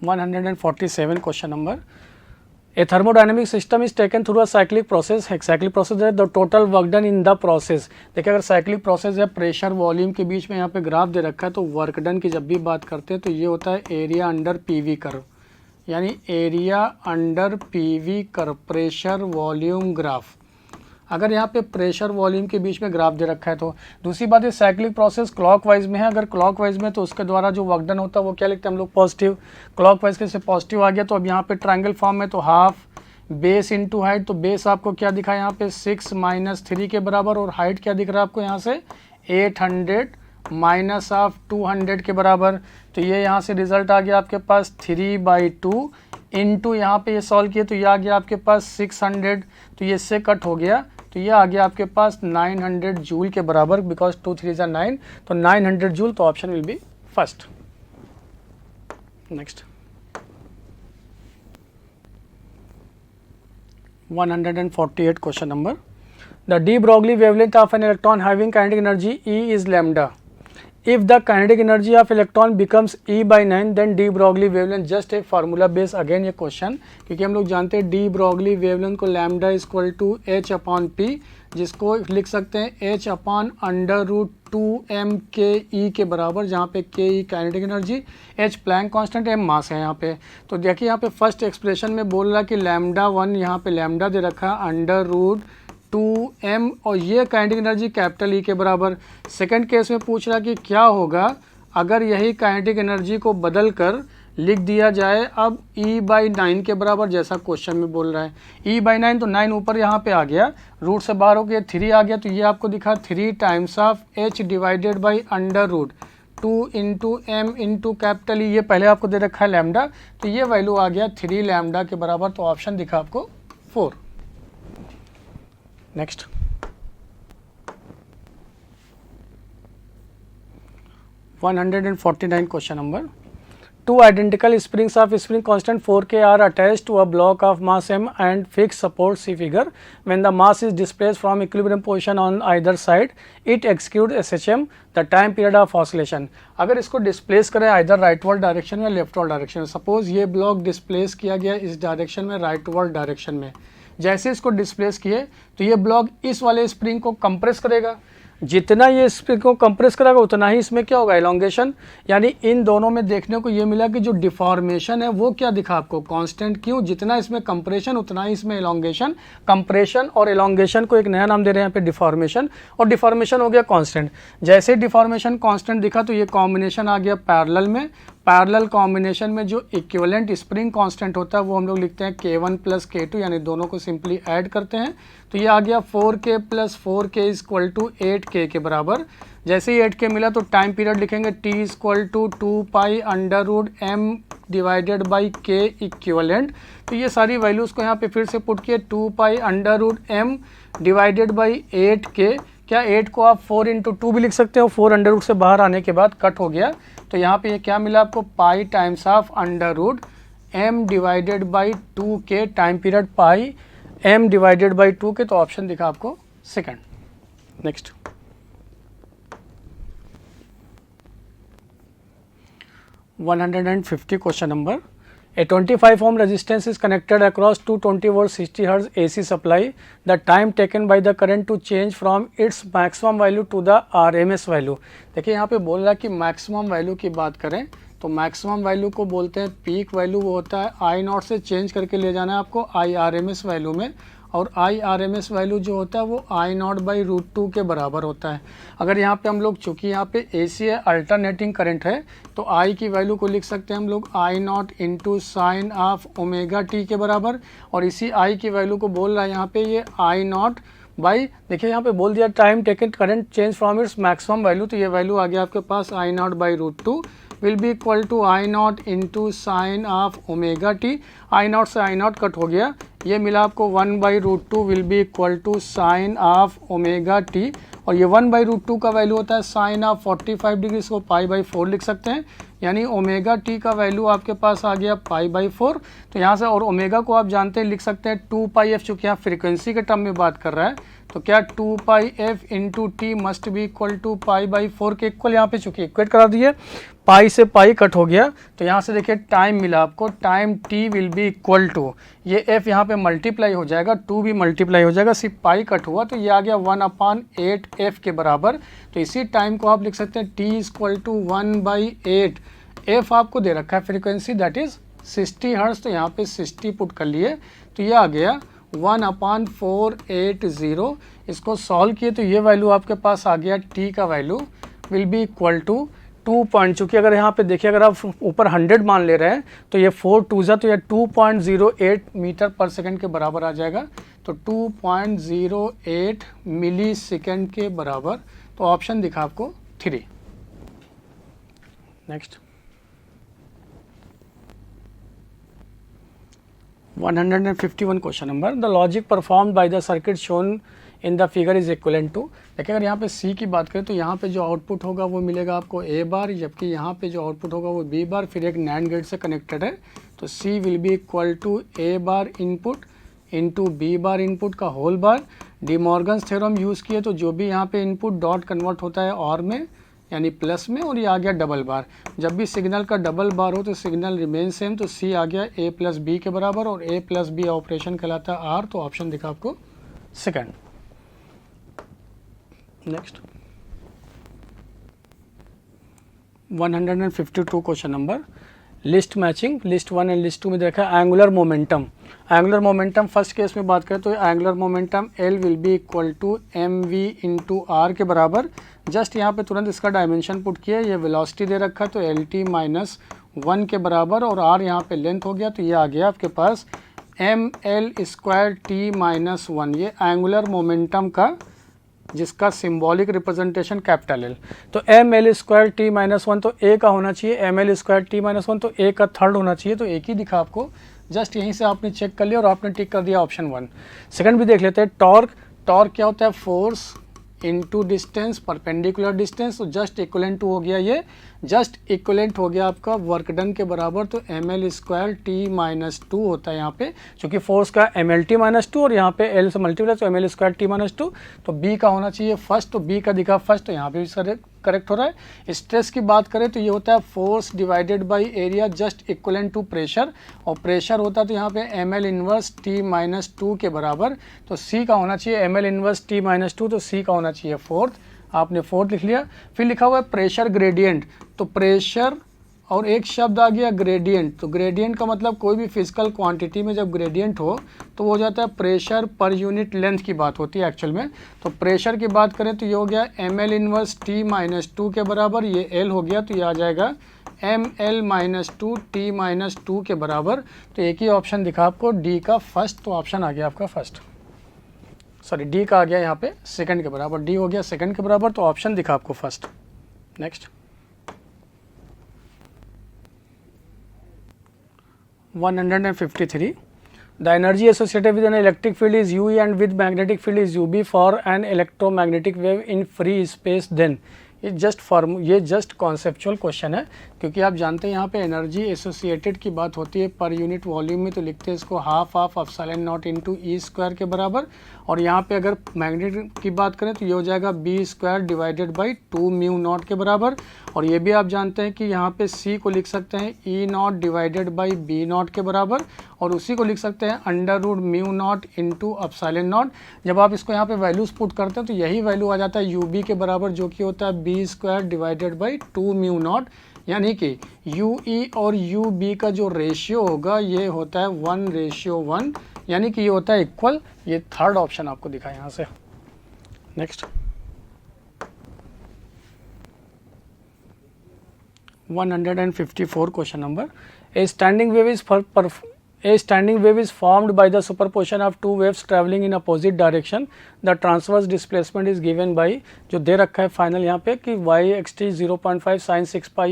147 question number. A thermodynamic system is taken through a cyclic process. Cyclic process है the total work done in the process। देखिए अगर cyclic process है, प्रेशर वॉल्यूम के बीच में यहाँ पे ग्राफ दे रखा है, तो वर्क डन की जब भी बात करते हैं तो ये होता है एरिया अंडर PV कर्व, यानी area under PV curve, pressure volume graph. अगर यहाँ पे प्रेशर वॉल्यूम के बीच में ग्राफ दे रखा है तो दूसरी बात है साइक्लिक प्रोसेस क्लॉकवाइज में है, अगर क्लॉकवाइज में तो उसके द्वारा जो वर्क डन होता है वो क्या लिखते हैं हम लोग पॉजिटिव। क्लॉकवाइज के से पॉजिटिव आ गया तो अब यहाँ पे ट्रायंगल फॉर्म में तो हाफ बेस इनटू हाइट, तो बेस आपको क्या दिखा है यहाँ पे 6 - 3 के बराबर, और हाइट क्या दिख रहा है आपको यहाँ से 800 - 200 के बराबर। तो ये यहाँ से रिजल्ट आ गया आपके पास 3/2 इंटू यहाँ पे ये सॉल्व किए तो ये आ गया आपके पास 600, तो ये इससे कट हो गया तो ये आ गया आपके पास 900 जूल के बराबर, बिकॉज 2 3 = 9, तो 900 जूल, तो option will B first. Next 148 question number. The de Broglie wavelength of an electron having kinetic energy E is lambda. If the kinetic energy of electron becomes E/9 then de Broglie wavelength, just एक formula base again ये question, क्योंकि हम लोग जानते हैं de Broglie wavelength को lambda = H/P जिसको लिख सकते हैं h अपान √2m के बराबर, जहाँ पे K kinetic energy, h Planck constant, m mass है यहाँ पे। तो देखिए यहाँ पे फर्स्ट एक्सप्रेशन में बोल रहा है कि λ1 यहाँ पे लैम्डा दे रखा है √2m और ये काइनेटिक एनर्जी कैपिटल E के बराबर। सेकंड केस में पूछ रहा कि क्या होगा अगर यही काइनेटिक एनर्जी को बदल कर लिख दिया जाए अब E/9 के बराबर, जैसा क्वेश्चन में बोल रहा है। E/9 तो 9 ऊपर यहाँ पे आ गया, रूट से बाहर हो गया 3 आ गया, तो ये आपको दिखा 3 times of h divided by √2 into m into capital E। ये पहले आपको दे रखा है लैम्डा, तो ये वैल्यू आ गया 3 लैम्डा के बराबर। तो ऑप्शन दिखा आपको 4। Next 149 question number. Two identical springs of spring constant 4K are attached to a block of mass m and fixed support C figure. When the mass is displaced from equilibrium position on either side, it executes SHM, the time period of oscillation. अगर इसको displace करें either rightward direction में leftward direction में, suppose ये block displace किया गया इस direction में, राइटवर्ड डायरेक्शन में, जैसे इसको डिस्प्लेस किए तो ये ब्लॉक इस वाले स्प्रिंग को कंप्रेस करेगा, जितना ये स्प्रिंग को कंप्रेस करेगा उतना ही इसमें क्या होगा, एलोंगेशन। यानी इन दोनों में देखने को ये मिला कि जो डिफॉर्मेशन है वो क्या दिखा आपको, कांस्टेंट। क्यों, जितना इसमें कंप्रेशन उतना ही इसमें एलोंगेशन। कंप्रेशन और एलोंगेशन को एक नया नाम दे रहे हैं यहाँ पे डिफॉर्मेशन, और डिफॉर्मेशन हो गया कांस्टेंट। जैसे डिफॉर्मेशन कांस्टेंट दिखा तो ये कॉम्बिनेशन आ गया पैरेलल में। पैरेलल कॉम्बिनेशन में जो इक्विवेलेंट स्प्रिंग कांस्टेंट होता है वो हम लोग लिखते हैं K1 + K2, यानी दोनों को सिंपली ऐड करते हैं तो ये आ गया 4K + 4K = 8K के बराबर। जैसे ही 8K मिला तो टाइम पीरियड लिखेंगे T = 2π √m divided by K equivalent. तो ये सारी वैल्यूज़ को यहाँ पे फिर से पुट किए, 2π √m डिवाइडेड बाई 8K। क्या 8 को आप 4 × 2 भी लिख सकते हो, 4 अंडर रूट से बाहर आने के बाद कट हो गया, तो यहाँ पे ये क्या मिला आपको, पाई times of √m divided by 2K, time period pi m divided by 2K। तो ऑप्शन दिखा आपको second. Next 150 question number. A 25 ohm resistance is connected across 220 volt 60 Hz AC supply. The time taken by the current to change from its maximum value to the RMS value. देखिए यहाँ पे बोल रहा है कि maximum value की बात करें तो मैक्सिमम वैल्यू को बोलते हैं पीक वैल्यू, वो होता है I0 से चेंज करके ले जाना है आपको IRMS वैल्यू में, और IRMS वैल्यू जो होता है वो I0/√2 के बराबर होता है। अगर यहाँ पे हम लोग, चूँकि यहाँ पे AC है, अल्टरनेटिंग करंट है, तो I की वैल्यू को लिख सकते हैं हम लोग I0 × sin ऑफ ω/t के बराबर, और इसी I की वैल्यू को बोल रहा है यहाँ पे ये I0 बाई, देखिए यहाँ पे बोल दिया time taken current change from its maximum value, तो ये वैल्यू आ गया आपके पास I0/√2 will be equal to I0 × sin of ω/t। I0 से I0 कट हो गया, ये मिला आपको 1/√2 will be equal to sin of ω/t, और ये 1/√2 का वैल्यू होता है sin ऑफ 45 डिग्री, इसको π/4 लिख सकते हैं, यानी ω/t का वैल्यू आपके पास आ गया π/4। तो यहाँ से, और ओमेगा को आप जानते हैं लिख सकते हैं 2πf, चूँकि यहाँ फ्रीक्वेंसी के टर्म में बात कर रहा है, तो क्या 2πf × t must be equal to π/4 के इक्वल, यहाँ पे चूँकि इक्वेट करा दिए, पाई से पाई कट हो गया, तो यहाँ से देखिए टाइम मिला आपको, time t will be equal to, ये f यहाँ पे मल्टीप्लाई हो जाएगा, 2 भी मल्टीप्लाई हो जाएगा, सिर्फ पाई कट हुआ तो ये आ गया 1/8f के बराबर। तो इसी टाइम को आप लिख सकते हैं t = 1/8, f आपको दे रखा है फ्रीक्वेंसी दैट इज 60 हर्ट्ज, तो यहाँ पे 60 पुट कर लिए, तो ये आ गया 1/480। इसको सॉल्व किए तो ये वैल्यू आपके पास आ गया, t का value will be equal to 2 point, चूँकि अगर यहाँ पे देखिए अगर आप ऊपर 100 मान ले रहे हैं तो ये 4 2 तो ये 2.08 मीटर पर सेकंड के बराबर आ जाएगा, तो 2.08 मिली सेकेंड के बराबर। तो ऑप्शन दिखा आपको 3। Next 151 question number. The logic performed by the circuit shown in the figure is equivalent to. देखिए अगर यहाँ पे C की बात करें तो यहाँ पे जो आउटपुट होगा वो मिलेगा आपको A बार, जबकि यहाँ पे जो आउटपुट होगा वो B बार, फिर एक NAND गेट से कनेक्टेड है, तो C will be equal to A bar input into B bar input का whole bar. De Morgan's theorem use किए तो जो भी यहाँ पे इनपुट डॉट कन्वर्ट होता है और में, यानी प्लस में, और ये आ गया डबल बार। जब भी सिग्नल का डबल बार हो तो सिग्नल रिमेन सेम, तो C आ गया A + B के बराबर, और A + B ऑपरेशन कहलाता है R, तो ऑप्शन दिखा आपको second. Next 152 question number, list matching, list 1 and list 2 में देखा angular momentum. Angular momentum first case में बात करें तो angular momentum L will be equal to mv into R के बराबर। जस्ट यहाँ पे तुरंत इसका डायमेंशन पुट किया, ये वेलोसिटी दे रखा है तो LT माइनस 1 के बराबर, और r यहाँ पे लेंथ हो गया तो ये आ गया आपके पास ml स्क्वायर t माइनस 1। ये एंगुलर मोमेंटम का जिसका सिंबॉलिक रिप्रेजेंटेशन कैपिटल L। तो M L square T minus 1 तो ए का होना चाहिए, M L square T minus 1 तो ए का थर्ड होना चाहिए, तो एक ही दिखा आपको। जस्ट यहीं से आपने चेक कर लिया और आपने टिक कर दिया ऑप्शन 1। सेकंड भी देख लेते हैं, टॉर्क। टॉर्क क्या होता है? Force into distance perpendicular distance, तो जस्ट इक्वलेंट टू हो गया, ये जस्ट इक्वलेंट हो गया आपका वर्क डन के बराबर। तो M L square T minus 2 होता है यहाँ पे, क्योंकि फोर्स का एम एल टी माइनस 2 और यहाँ पे एल से मल्टीप्लाई तो M L square T minus 2, तो बी का होना चाहिए फर्स्ट, तो बी का दिखा फर्स्ट, तो यहाँ पे भी करेक्ट हो रहा है। स्ट्रेस की बात करें तो ये होता है force divided by area just equivalent to pressure, और प्रेशर होता है तो यहाँ पे M L inverse T minus 2 के बराबर, तो सी का होना चाहिए M L inverse T minus 2, तो सी का होना चाहिए फोर्थ। आपने फोर्थ लिख लिया। फिर लिखा हुआ है प्रेशर ग्रेडियंट, तो प्रेशर और एक शब्द आ गया ग्रेडियंट, तो ग्रेडियंट का मतलब कोई भी फिजिकल क्वांटिटी में जब ग्रेडियंट हो तो वो हो जाता है प्रेशर पर यूनिट लेंथ की बात होती है एक्चुअल में। तो प्रेशर की बात करें तो ये हो गया M L inverse T minus 2 के बराबर, ये एल हो गया तो ये आ जाएगा M L minus 2 T minus 2 के बराबर। तो एक ही ऑप्शन दिखा आपको डी का फर्स्ट, तो ऑप्शन आ गया आपका फर्स्ट, सॉरी डी का आ गया यहाँ पे सेकंड के बराबर, डी हो गया सेकंड के बराबर, तो ऑप्शन दिखा आपको first. Next 153, the energy associated with an electric field is UE and with magnetic field is UB for an electromagnetic wave in free space then। ये जस्ट कॉन्सेप्चुअल क्वेश्चन है, क्योंकि आप जानते हैं यहाँ पे एनर्जी एसोसिएटेड की बात होती है पर यूनिट वॉल्यूम में, तो लिखते हैं इसको half of epsilon not into E square के बराबर। और यहाँ पे अगर मैग्नेट की बात करें तो ये हो जाएगा B square divided by 2 mu naught के बराबर। और ये भी आप जानते हैं कि यहाँ पे सी को लिख सकते हैं E not divided by B not के बराबर, और उसी को लिख सकते हैं under root mu not into epsilon not. जब आप इसको यहाँ पे वैल्यूज पुट करते हैं तो यही वैल्यू आ जाता है यू बी के बराबर, जो कि होता है B square divided by 2 mu naught, यानी कि यू ई और यू बी का जो रेशियो होगा ये होता है 1:1, यानी कि ये होता है इक्वल। ये थर्ड ऑप्शन आपको दिखा यहाँ से। Next 154 question number, A standing wave is formed by the superposition of two waves traveling in opposite direction. The transverse displacement is given by, जो दे रखा है फाइनल यहाँ पे कि y x t 0.5 sin 6 pi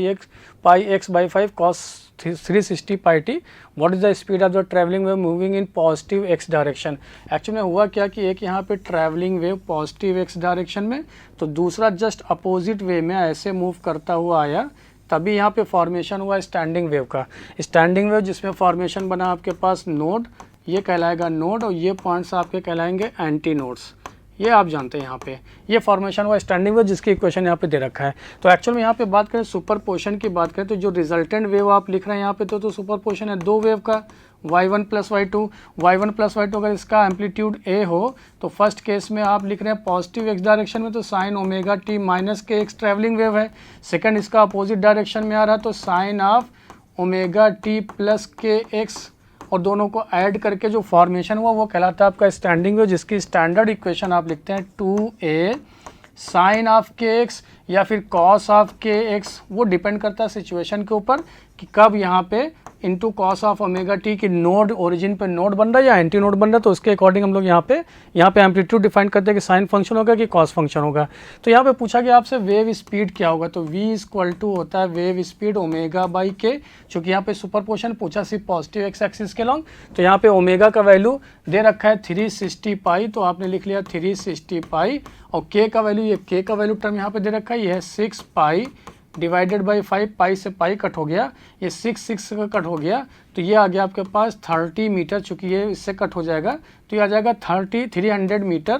x by 5 cos 360 pi t. What is the speed of the traveling wave moving in positive x direction? Actually में हुआ क्या कि एक यहाँ पे travelling wave positive x direction में, तो दूसरा जस्ट अपोजिट वे में ऐसे मूव करता हुआ आया, तभी यहाँ पे फॉर्मेशन हुआ स्टैंडिंग वेव का। स्टैंडिंग वेव जिसमें फॉर्मेशन बना आपके पास नोड, ये कहलाएगा नोड, और ये पॉइंट्स आपके कहलाएंगे एंटी नोड्स। ये आप जानते हैं यहाँ पे ये फॉर्मेशन हुआ स्टैंडिंग वेव, जिसकी इक्वेशन यहाँ पे दे रखा है। तो एक्चुअल में यहाँ पे बात करें सुपरपोजिशन की बात करें तो जो रिजल्टेंट वेव आप लिख रहे हैं यहाँ पे तो सुपरपोजिशन है दो वेव का, y1 प्लस y2 अगर इसका एम्पलीट्यूड a हो तो फर्स्ट केस में आप लिख रहे हैं पॉजिटिव x डायरेक्शन में, तो sine omega T minus K X travelling wave है। सेकंड इसका अपोजिट डायरेक्शन में आ रहा है तो sine of omega T plus K X, और दोनों को ऐड करके जो फॉर्मेशन हुआ वो कहलाता है आपका स्टैंडिंग वेव, जिसकी स्टैंडर्ड इक्वेशन आप लिखते हैं 2a साइन ऑफ के एक्स या फिर कॉस ऑफ के एक्स। वो डिपेंड करता है सिचुएशन के ऊपर कि कब यहाँ पे into cos of omega T की नोड ओरिजिन पे नोड बन रहा है या एंटी नोड बन रहा है, तो उसके अकॉर्डिंग हम लोग यहाँ पे एम्पलीट्यूड डिफाइन करते हैं कि साइन फंक्शन होगा कि कॉस फंक्शन होगा। तो यहाँ पे पूछा गया आपसे वेव स्पीड क्या होगा, तो v इक्वल टू होता है वेव स्पीड ओमेगा बाई के, चूँकि यहाँ पे सुपरपोजिशन पूछा सिर्फ पॉजिटिव एक्स एक्सिस के लॉन्ग, तो यहाँ पे ओमेगा का वैल्यू दे रखा है 360 पाई, तो आपने लिख लिया 360 पाई, और k का वैल्यू, ये k का वैल्यू टर्म यहाँ पे दे रखा है, ये है 6 पाई डिवाइडेड बाई 5, पाई से पाई कट हो गया, ये 6 का कट हो गया, तो ये आ गया आपके पास 30 मीटर, चूँकि ये इससे कट हो जाएगा तो ये आ जाएगा 300 मीटर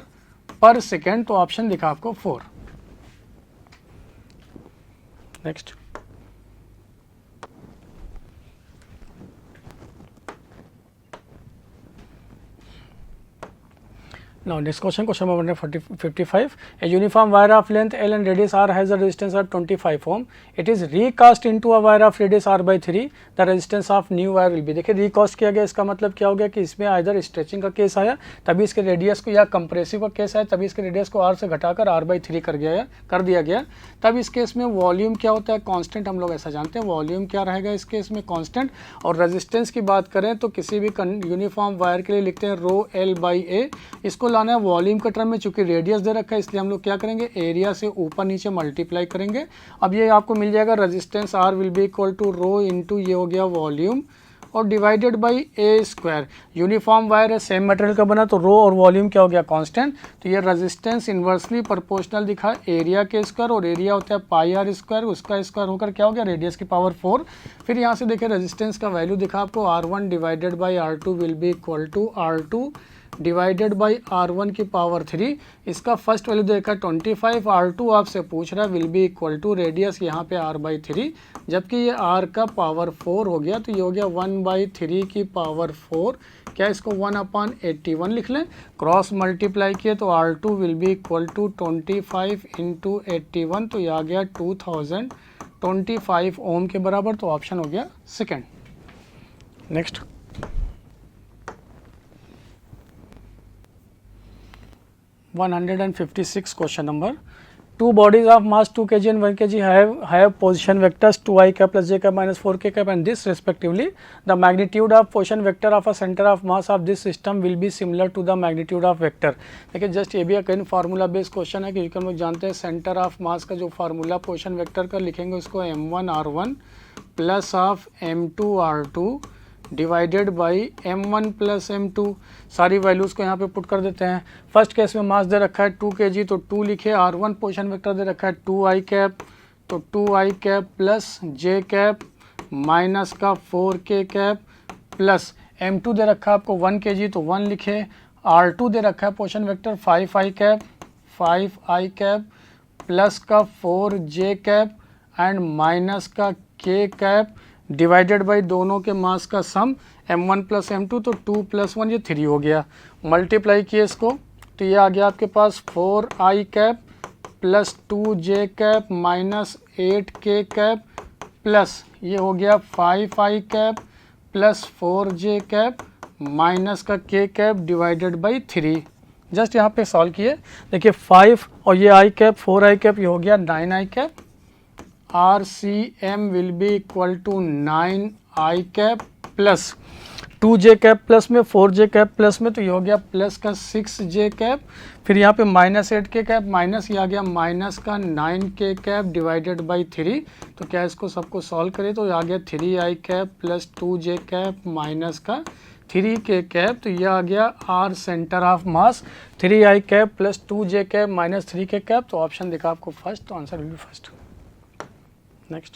पर सेकेंड, तो ऑप्शन दिखा आपको 4। Next 1 Now next question number 55. A uniform wire of length L and radius R has a resistance of 25 ohm. It is recast into a wire of radius R by 3. The resistance of new wire will be. देखिए recast किया गया, इसका मतलब क्या हो गया कि इसमें आइदर स्ट्रेचिंग का केस आया तभी इसके रेडियस को, या कंप्रेसिव का केस आया तभी इसके रेडियस को R से घटाकर R by 3 कर दिया गया। तब इस केस में वॉल्यूम क्या होता है, कांस्टेंट, हम लोग ऐसा जानते हैं। वॉल्यूम क्या रहेगा इस केस में, कांस्टेंट। और रेजिस्टेंस की बात करें तो किसी भी यूनिफॉर्म वायर के लिए लिखते हैं रो L by A। इसको लाना है वॉल्यूम के टर्म में, चूंकि रेडियस दे रखा है इसलिए हम लोग क्या करेंगे, एरिया से ऊपर नीचे मल्टीप्लाई करेंगे। अब ये आपको मिल जाएगा resistance R will be equal to rho into ये हो गया वॉल्यूम और divided by A square. Uniform wire है, सेम मटेरियल का बना, तो रो और वॉल्यूम क्या हो गया, कांस्टेंट। तो ये रेजिस्टेंस इन्वर्सली प्रोपोर्शनल दिखा एरिया के स्क्वायर, और एरिया होता है पाई आर स्क्वायर, उसका स्क्वायर होकर क्या हो गया, रेडियस की पावर 4। फिर यहाँ से देखिए रेजिस्टेंस का वैल्यू दिखा आपको, R1 divided by R2 will be equal to R2 divided by R1 की पावर 3। इसका फर्स्ट वैल्यू देखा 25, R2 आपसे पूछ रहा है will be equal to radius यहाँ पे R बाई 3, जबकि ये R का पावर 4 हो गया, तो ये हो गया 1 बाई 3 की पावर 4। क्या इसको 1/81 लिख लें, क्रॉस मल्टीप्लाई किए तो R2 will be equal to 25 into 81, तो ये आ गया 2025 ओम के बराबर। तो ऑप्शन हो गया second. Next 156 question number. Two bodies of mass 2 kg and 1 kg have position vectors 2i cap plus j cap minus 4k cap and this respectively. The magnitude of position vector of a center of mass of this system will be similar to the magnitude of vector. देखिए just ये भी again formula based question है, क्योंकि हम लोग जानते हैं centre of मास का जो फार्मूला पोजिशन वेक्टर का लिखेंगे उसको m1 r1 plus of m2 r2 divided by m1 plus m2। सारी वैल्यूज़ को यहाँ पे पुट कर देते हैं। फर्स्ट केस में मास दे रखा है 2 kg, तो 2 लिखे। R1 पोजिशन वेक्टर दे रखा है 2i कैप, तो 2i cap plus j cap minus का 4k कैप प्लस m2 दे रखा है आपको 1 kg, तो 1 लिखे। R2 दे रखा है position vector 5i cap, 5i cap plus का 4j कैप एंड माइनस का k कैप डिवाइडेड बाई दोनों के मास का सम m1 प्लस m2, तो 2 प्लस 1 ये 3 हो गया। मल्टीप्लाई किए इसको तो ये आ गया आपके पास 4i cap plus 2j cap minus 8k cap plus ये हो गया 5i cap plus 4j cap minus का k cap divided by 3। Just यहाँ पे सॉल्व किए, देखिए 5 और ये i कैप 4i कैप ये हो गया 9i cap. RCM will be equal to 9i cap plus 2j cap plus में 4j कैप प्लस में, तो ये हो गया प्लस का 6j कैप। फिर यहाँ पे माइनस 8k कैप माइनस ये आ गया माइनस का 9k कैप डिवाइडेड बाई 3। तो क्या इसको सबको सॉल्व करें तो ये आ गया 3i cap plus 2j cap minus का 3k कैप। तो ये आ गया R centre of mass 3i cap plus 2j cap minus 3k cap. तो ऑप्शन देखा आपको फर्स्ट, तो answer will be first. Next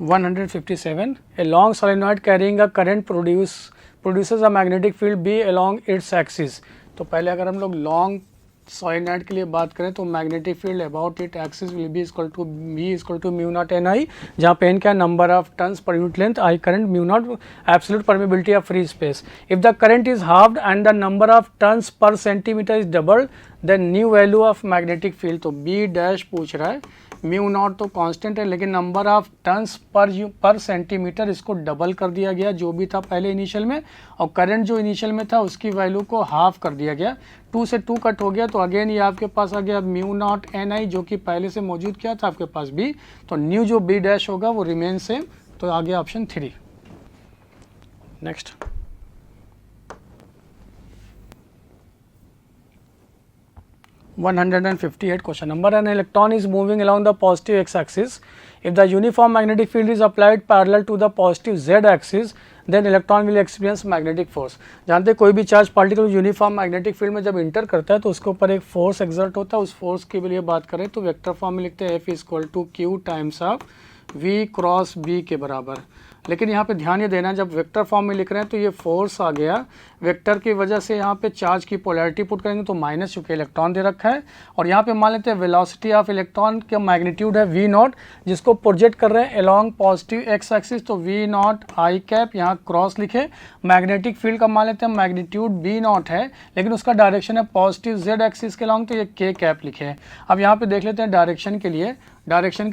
157. A long solenoid carrying a current produces a magnetic field B along its axis. तो पहले अगर हम लोग long solenoid के लिए बात करें तो magnetic field about it axis will be equal to B equal to mu not N I, जहाँ पे एन क्या number of turns per unit length, I current, mu not absolute permeability of free space. If the current is halved and the number of turns per centimetre is doubled then new value of magnetic field. तो B dash पूछ रहा है, mu not तो constant है लेकिन number of turns per centimetre इसको double कर दिया गया जो भी था पहले इनिशियल में, और करंट जो इनिशियल में था उसकी वैल्यू को हाफ कर दिया गया। 2 से 2 कट हो गया, तो अगेन ये आपके पास आ गया म्यू नॉट एन आई, जो कि पहले से मौजूद क्या था आपके पास बी, तो न्यू जो बी डैश होगा वो रिमेन सेम। तो आ गया option 3। Next 158 question number. An electron is moving along the positive x-axis. If the uniform magnetic field is applied parallel to the positive z-axis, then electron will experience magnetic force. जानते हैं कोई भी charge particle uniform magnetic field में जब inter करता है तो उसके ऊपर एक फोर्स एक्सर्ट होता है। उस फोर्स के लिए बात करें तो वेक्टर फॉर्म में लिखते हैं F equal to Q times of V cross B के बराबर। लेकिन यहाँ पे ध्यान ये देना, जब वेक्टर फॉर्म में लिख रहे हैं तो ये फोर्स आ गया, वेक्टर की वजह से यहाँ पे चार्ज की पोलैरिटी पुट करेंगे तो माइनस, चूँकि इलेक्ट्रॉन दे रखा है। और यहाँ पे मान लेते हैं वेलोसिटी ऑफ इलेक्ट्रॉन का मैग्नीट्यूड है वी नॉट, जिसको प्रोजेक्ट कर रहे हैं अलोंग पॉजिटिव एक्स एक्सिस, तो वी नॉट आई कैप, यहाँ क्रॉस लिखे। मैग्नेटिक फील्ड का मान लेते हैं मैग्नीट्यूड बी नॉट है, लेकिन उसका डायरेक्शन है पॉजिटिव जेड एक्सिस के अलोंग, तो ये के कैप लिखे। अब यहाँ पे देख लेते हैं डायरेक्शन के लिए,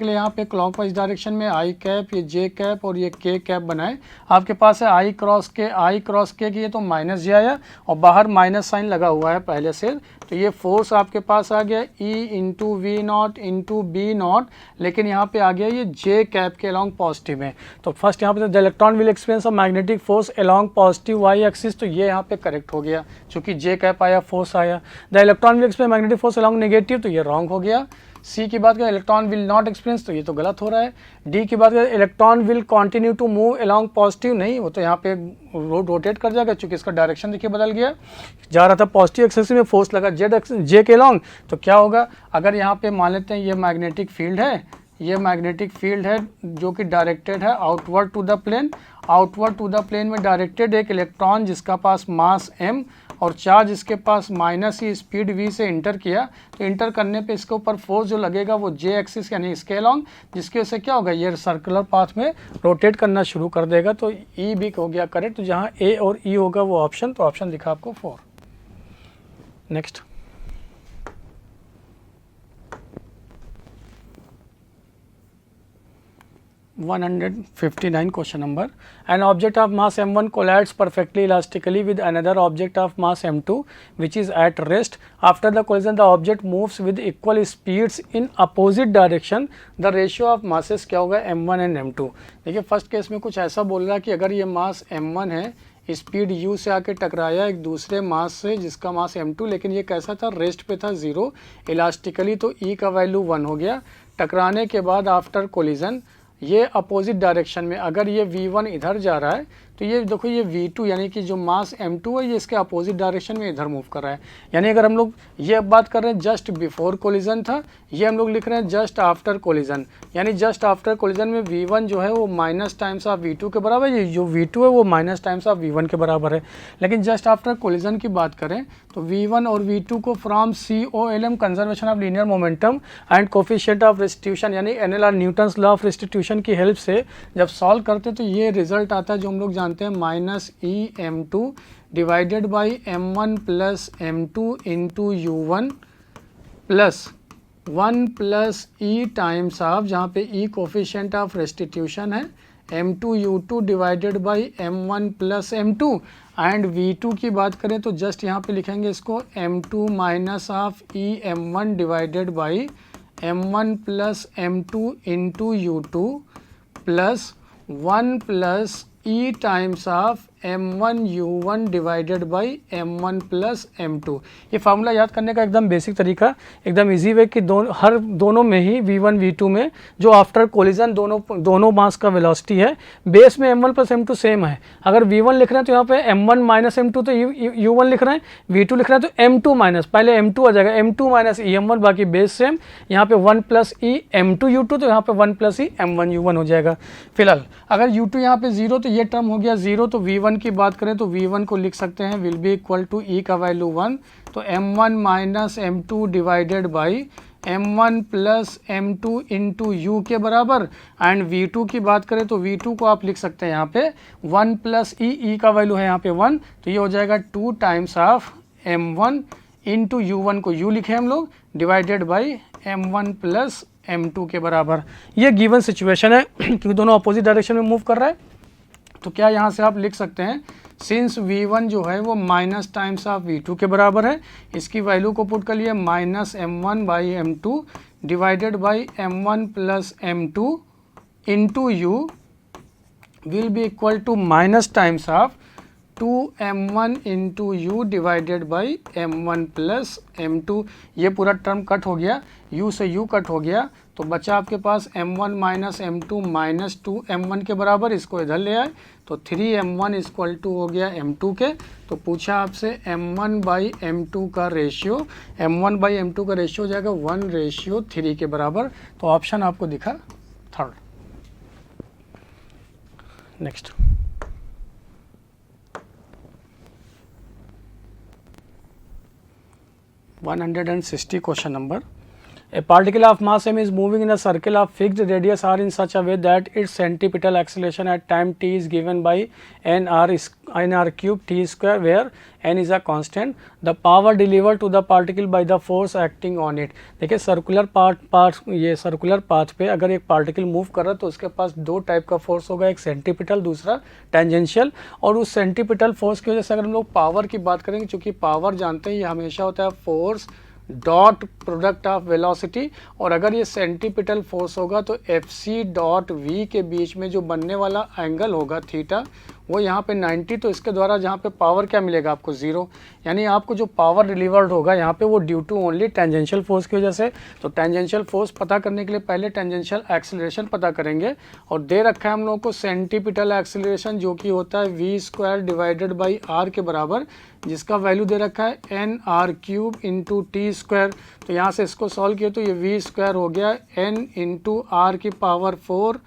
यहाँ पे क्लॉकवाइज डायरेक्शन में आई कैप, ये जे कैप और ये के कैप बनाए। आपके पास है आई क्रॉस के की, ये तो माइनस जे आया और बाहर माइनस साइन लगा हुआ है पहले से, तो ये फोर्स आपके पास आ गया E into V naught into B naught, लेकिन यहाँ पे आ गया ये जे कैप के अलॉन्ग पॉजिटिव में। तो फर्स्ट यहाँ पे the electron will experience a magnetic force along positive Y axis, तो ये यहाँ पे करेक्ट हो गया, चूंकि जे कैप आया, फोर्स आया। The electron will experience magnetic force along negative, तो ये रॉन्ग हो गया। सी की बात करें इलेक्ट्रॉन विल नॉट एक्सपीरियंस, तो ये तो गलत हो रहा है। डी की बात करें electron will continue to move along positive, नहीं, वो तो यहाँ पे रोटेट कर जाएगा, चूंकि इसका डायरेक्शन देखिए बदल गया, जा रहा था पॉजिटिव एक्सिस में, फोर्स लगा जे के अलॉन्ग, तो क्या होगा, अगर यहाँ पे मान लेते हैं ये मैग्नेटिक फील्ड है, ये मैग्नेटिक फील्ड है जो कि डायरेक्टेड है outward to the plane, outward to the plane में डायरेक्टेड एक इलेक्ट्रॉन जिसका पास मास m और चार्ज इसके पास माइनस ही स्पीड v से इंटर किया, तो इंटर करने पे इसके ऊपर फोर्स जो लगेगा वो जे एक्सिस यानी इसके अलॉन्ग, जिसकी वजह से क्या होगा, ये सर्कुलर पाथ में रोटेट करना शुरू कर देगा, तो ई भी हो गया करेक्ट। तो जहाँ ए और ई होगा वो ऑप्शन, तो ऑप्शन दिखा आपको 4। Next 159 question number. An object of mass m1 collides perfectly elastically with another object of mass m2 which is at rest. After the collision the object moves with equal speeds in opposite direction. The ratio of masses क्या होगा, m1 and m2। देखिए first case में कुछ ऐसा बोल रहा है कि अगर ये मास m1 है, स्पीड u से आके टकराया एक दूसरे मास से जिसका मास m2, लेकिन ये कैसा था, रेस्ट पे था 0 इलास्टिकली, तो e का वैल्यू 1 हो गया। टकराने के बाद आफ्टर कोलिजन ये अपोजिट डायरेक्शन में, अगर ये v1 इधर जा रहा है तो ये देखो ये v2 यानी कि जो मास m2 है ये इसके अपोजिट डायरेक्शन में इधर मूव कर रहा है। यानी अगर हम लोग ये बात कर रहे हैं जस्ट बिफोर कोलिजन था, ये हम लोग लिख रहे हैं जस्ट आफ्टर कोलिजन, यानी जस्ट आफ्टर कोलिजन में v1 जो है वो माइनस टाइम्स ऑफ v2 के बराबर है, ये जो v2 है वो माइनस टाइम्स ऑफ v1 के बराबर है। लेकिन जस्ट आफ्टर कोलिजन की बात करें तो v1 और v2 को from COLM conservation of linear momentum and coefficient of restitution यानी NLR Newton's law of restitution की हेल्प से जब सॉल्व करते तो ये रिजल्ट आता है जो हम लोग जानते हैं minus EM2 divided by M1 plus M2 into U1 plus 1 plus E times of, जहाँ पे E कोफिशिएंट ऑफ रेस्टिट्यूशन है, M2 U2 divided by M1 plus M2 and V2 की बात करें तो जस्ट यहाँ पे लिखेंगे इसको M2 minus of EM1 divided by M1 plus M2 into U2 plus 1 plus E times of M1 U1 divided by M1 plus M2। ये formula याद करने का एकदम बेसिक तरीका, एकदम इजी वे कि दोनों में ही V1 V2 में जो आफ्टर कोलिजन दोनों मास का वेलोसिटी है, बेस में M1 प्लस M2 सेम है। अगर V1 लिख रहे हैं तो यहाँ पे M1 माइनस M2 तो U1 लिख रहे हैं, V2 लिख रहे हैं तो M2 माइनस, पहले M2 आ जाएगा, M2 माइनस EM1, बाकी बेस सेम। यहाँ पे 1 प्लस E M2 U2 तो यहाँ पे 1 प्लस E M1 U1 हो जाएगा। फिलहाल अगर U2 यहाँ पे 0 तो ये टर्म हो गया 0, तो V1 की बात करें तो V1 को लिख सकते हैं will be equal to E का वैल्यू 1, तो M1 minus M2 divided by M1 plus M2 into U के बराबर। एंड V2 की बात करें तो V2 को आप लिख सकते हैं यहाँ पे 1 प्लस E का वैल्यू है यहाँ पे 1, तो ये हो जाएगा 2 times of M1 into U1 को U लिखे हम लोग divided by M1 plus M2 के बराबर। ये गिवन सिचुएशन है क्योंकि दोनों अपोजिट डायरेक्शन में मूव कर रहा है, तो क्या यहाँ से आप लिख सकते हैं सिंस V1 जो है वो माइनस टाइम्स ऑफ V2 के बराबर है, इसकी वैल्यू को पुट कर लिए minus M1 by M2 divided by M1 plus M2 into U will be equal to minus times of 2M1 into U divided by M1 plus M2। ये पूरा term cut हो गया, U से U cut हो गया, तो बचा आपके पास M1 minus M2 minus 2M1 के बराबर, इसको इधर ले आए तो 3M1 इक्वल टू हो गया M2 के। तो पूछा आपसे M1 बाई M2 का रेशियो, M1 बाई M2 का रेशियो हो जाएगा 1:3 के बराबर, तो ऑप्शन आपको दिखा 3rd। Next, 160 question number. A particle of mass m is moving in a circle of fixed radius r in such a way that its centripetal acceleration at time t is given by nr cube t square, where n is a constant. The power delivered to the particle by the force acting on it. देखिए circular path पे अगर एक particle move कर रहा है तो उसके पास दो टाइप का फोर्स होगा, एक सेंट्रीपिटल, दूसरा टेंजेंशियल. और उस सेंट्रीपिटल फोर्स की वजह से अगर हम लोग पावर की बात करेंगे, चूँकि पावर जानते हैं ये हमेशा होता है force dot product of velocity, और अगर ये सेंट्रीपिटल फोर्स होगा तो एफ सी डॉट वी के बीच में जो बनने वाला एंगल होगा थीटा वो यहाँ पे 90, तो इसके द्वारा जहाँ पे पावर क्या मिलेगा आपको 0, यानी आपको जो पावर डिलीवर्ड होगा यहाँ पे वो due to only tangential force की वजह से. तो टेंजेंशियल फोर्स पता करने के लिए पहले टेंजेंशियल एक्सेलरेशन पता करेंगे, और दे रखा है हम लोगों को सेंट्रीपिटल एक्सेलरेशन जो कि होता है V square divided by R के बराबर, जिसका वैल्यू दे रखा है N R cube into T square. तो यहाँ से इसको सॉल्व किया तो ये वी स्क्वायर हो गया एन इंटू आर की पावर 4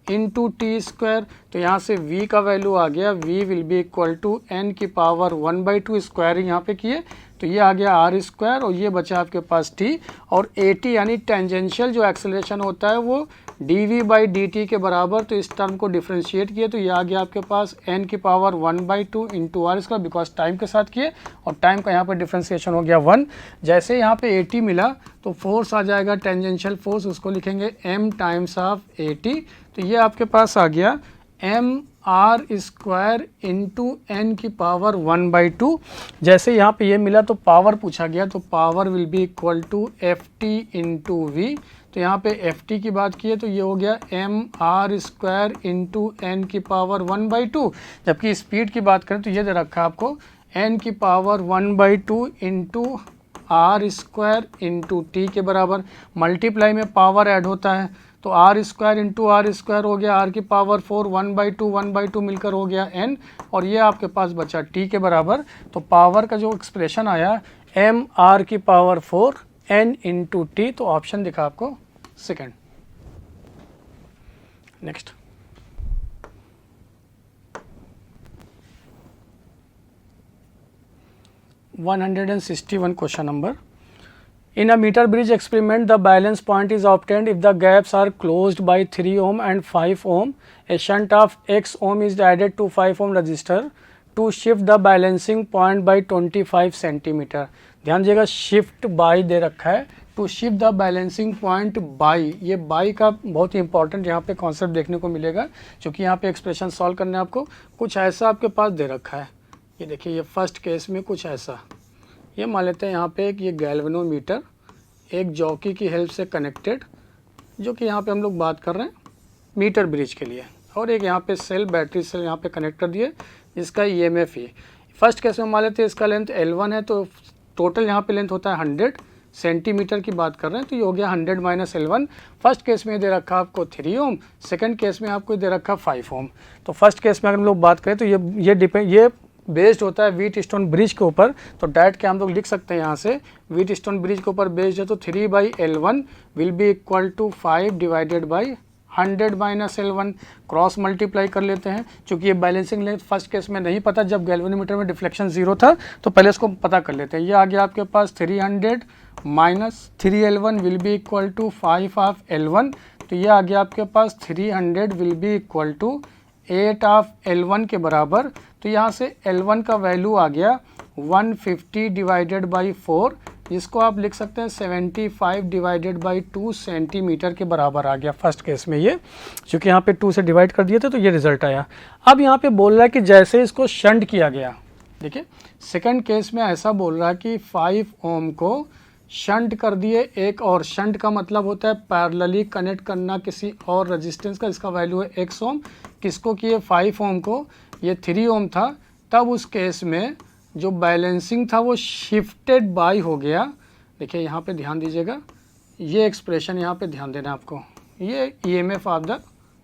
इंटू टी स्क्वायर. तो यहाँ से v का वैल्यू आ गया v will be equal to n की पावर 1/2 स्क्वायरिंग यहाँ पे किए तो ये आ गया r स्क्वायर, और ये बचा आपके पास t, और at यानी टेंजेंशियल जो एक्सेलरेशन होता है वो dv/dt के बराबर. तो इस टर्म को डिफ्रेंशिएट किए तो ये आ गया आपके पास n की power 1/2 into are square, because time के साथ किए और टाइम का यहाँ पर डिफ्रेंशिएशन हो गया 1. जैसे यहाँ पे at मिला तो फोर्स आ जाएगा टेंजेंशियल फोर्स, उसको लिखेंगे m टाइम्स ऑफ at. तो ये आपके पास आ गया M R square into N की पावर 1/2. जैसे यहाँ पे ये मिला तो पावर पूछा गया, तो power will be equal to F T into V. तो यहाँ पे एफ टी की बात की है तो ये हो गया M R square into N की पावर 1/2. जबकि स्पीड की बात करें तो ये दे रखा है आपको एन की power 1/2 into are square into T के बराबर. मल्टीप्लाई में पावर ऐड होता है तो R square into are square हो गया आर की पावर 4 1/2 मिलकर हो गया एन, और ये आपके पास बचा टी के बराबर. तो पावर का जो एक्सप्रेशन आया एम आर की पावर 4 एन इंटू टी, तो ऑप्शन दिखा आपको second. Next, (161) question number. In a meter bridge experiment, the balance point is obtained if the gaps are closed by 3 ohm and 5 ohm. A shunt of X ohm is added to 5 ohm resistor to shift the balancing point by 25 centimeter. ध्यान दीजिएगा shift by दे रखा है, to shift the balancing point by. ये by का बहुत ही important यहाँ पे कॉन्सेप्ट देखने को मिलेगा, क्योंकि यहाँ पे एक्सप्रेशन सॉल्व करने आपको कुछ ऐसा आपके पास दे रखा है. ये देखिए, ये फर्स्ट केस में कुछ ऐसा, ये मान लेते हैं यहाँ पे एक ये गैल्वेनोमीटर एक जॉकी की हेल्प से कनेक्टेड, जो कि यहाँ पे हम लोग बात कर रहे हैं मीटर ब्रिज के लिए, और एक यहाँ पे सेल बैटरी सेल यहाँ पे कनेक्ट कर दिए जिसका ईएमएफ है. फर्स्ट केस में मान लेते हैं इसका लेंथ L1 है, तो टोटल यहाँ पे लेंथ होता है 100 सेंटीमीटर की बात कर रहे हैं, तो ये हो गया 100 माइनस L1. फर्स्ट केस में दे रखा आपको 3 ओम, सेकेंड केस में आपको दे रखा 5 ओम. तो फर्स्ट केस में अगर हम लोग बात करें तो ये बेस्ड होता है व्हीटस्टोन ब्रिज के ऊपर, तो डायरेक्ट क्या हम लोग लिख सकते हैं यहाँ से व्हीटस्टोन ब्रिज के ऊपर बेस्ड है, तो 3/L1 will be equal to 5 divided by 100 minus L1. Cross multiply कर लेते हैं, क्योंकि ये बैलेंसिंग लेंथ फर्स्ट केस में नहीं पता, जब गैल्वेनोमीटर में डिफ्लेक्शन 0 था, तो पहले इसको पता कर लेते हैं. ये आ गया आपके पास 300 minus 3L1 will be equal to 5 of L1. तो ये आ गया आपके पास 300 will be equal to 8 of L1 के बराबर. तो यहाँ से L1 का वैल्यू आ गया 150 डिवाइडेड बाई 4, जिसको आप लिख सकते हैं 75 डिवाइडेड बाई 2 सेंटीमीटर के बराबर आ गया फर्स्ट केस में. ये क्योंकि यहाँ पे 2 से डिवाइड कर दिए थे तो ये रिजल्ट आया. अब यहाँ पे बोल रहा है कि जैसे इसको शंट किया गया, देखिए सेकंड केस में ऐसा बोल रहा है कि 5 ओम को शंट कर दिए एक, और शंट का मतलब होता है पैरेलली कनेक्ट करना किसी और रेजिस्टेंस का, इसका वैल्यू है x ओम. किसको किए 5 ओम को, ये 3 ओम था, तब उस केस में जो बैलेंसिंग था वो शिफ्टेड बाई हो गया. देखिए यहाँ पे ध्यान दीजिएगा, ये एक्सप्रेशन यहाँ पे ध्यान देना आपको, ये ईएमएफ ऑफ द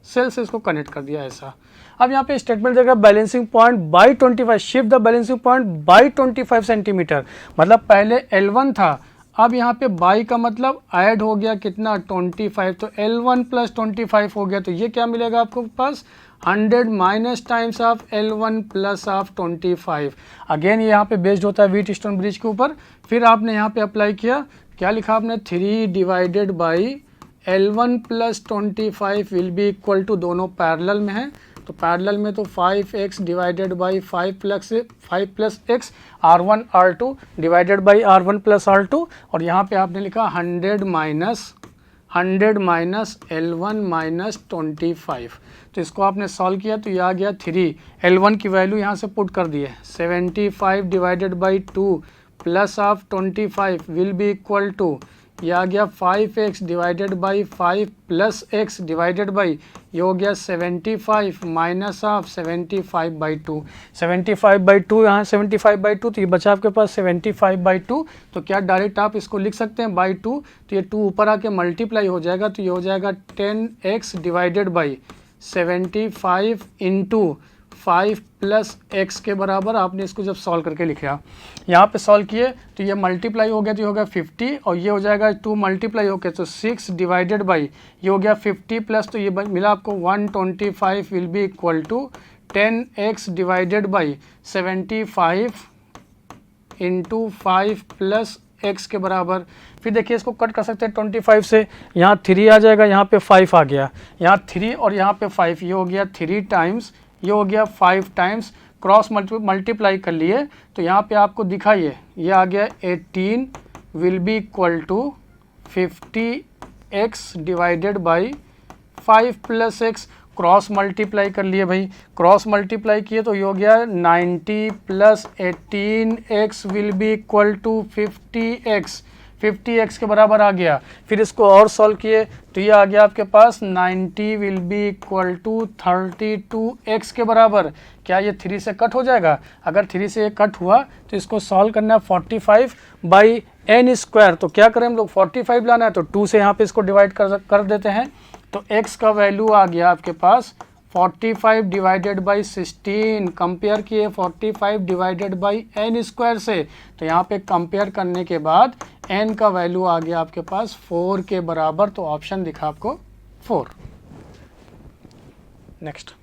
सेल से इसको कनेक्ट कर दिया ऐसा. अब यहाँ पे स्टेटमेंट देगा balancing point by 25, shift the balancing point by 25 centimetre. मतलब पहले L1 था, अब यहाँ पे बाई का मतलब ऐड हो गया कितना 25, तो L1 प्लस 25 हो गया, तो ये क्या मिलेगा आपको पास 100 minus times of L1 plus of 25। Again ये यहाँ पे बेस्ड होता है व्हीटस्टोन ब्रिज के ऊपर। फिर आपने यहाँ पे अप्लाई किया, क्या लिखा आपने, 3 divided by L1 plus 25 will be equal to, दोनों पैरेलल में है तो पैरेलल में तो 5x divided by 5 plus x R1 R2 divided by R1 plus R2, और यहाँ पे आपने लिखा 100 माइनस L1 माइनस 25। तो इसको आपने सॉल्व किया तो ये आ गया 3, L1 की वैल्यू यहाँ से पुट कर दिए, 75 divided by 2 plus of 25 will be equal to, ये आ गया 5x divided by 5 plus x divided by, ये हो गया 75 माइनस ऑफ 75 बाई 2, 75 बाई 2 यहाँ 75 बाई 2, तो ये बचा आपके पास 75 बाई 2। तो क्या डायरेक्ट आप इसको लिख सकते हैं बाई 2, तो ये 2 ऊपर आके मल्टीप्लाई हो जाएगा, तो ये हो जाएगा 10x divided by 75 into 5 plus x के बराबर। आपने इसको जब सॉल्व करके लिखा, यहाँ पे सॉल्व किए तो ये मल्टीप्लाई हो गया तो ये होगा 50, और ये हो जाएगा 2 मल्टीप्लाई हो गया तो 6 डिवाइडेड बाई, ये हो गया 50 प्लस, तो ये मिला आपको 125 will be equal to 10x divided by 75 into 5 plus x के बराबर। फिर देखिए इसको कट कर सकते हैं 25 से, यहाँ 3 आ जाएगा, यहाँ पे 5 आ गया, यहाँ 3 और यहाँ पे 5, ये हो गया 3 टाइम्स, ये हो गया 5 टाइम्स, क्रॉस मल्टीप्लाई कर लिए तो यहाँ पे आपको दिखाइए ये आ गया 18 will be equal to 50x divided by 5 plus x, cross multiply कर लिए भाई, क्रॉस मल्टीप्लाई किए तो ये हो गया 90 plus 18x will be equal to 50x के बराबर आ गया। फिर इसको और सॉल्व किए तो ये आ गया आपके पास 90 will be equal to 32x के बराबर। क्या ये 3 से कट हो जाएगा? अगर 3 से ये कट हुआ तो इसको सॉल्व करना है 45 बाई n स्क्वायर। तो क्या करें हम लोग, 45 लाना है तो 2 से यहाँ पे इसको डिवाइड कर देते हैं, तो x का वैल्यू आ गया आपके पास 45 डिवाइडेड बाई 16। कंपेयर किए 45 डिवाइडेड बाई n स्क्वायर से, तो यहाँ पे कंपेयर करने के बाद n का वैल्यू आ गया आपके पास 4 के बराबर, तो ऑप्शन दिखा आपको 4। Next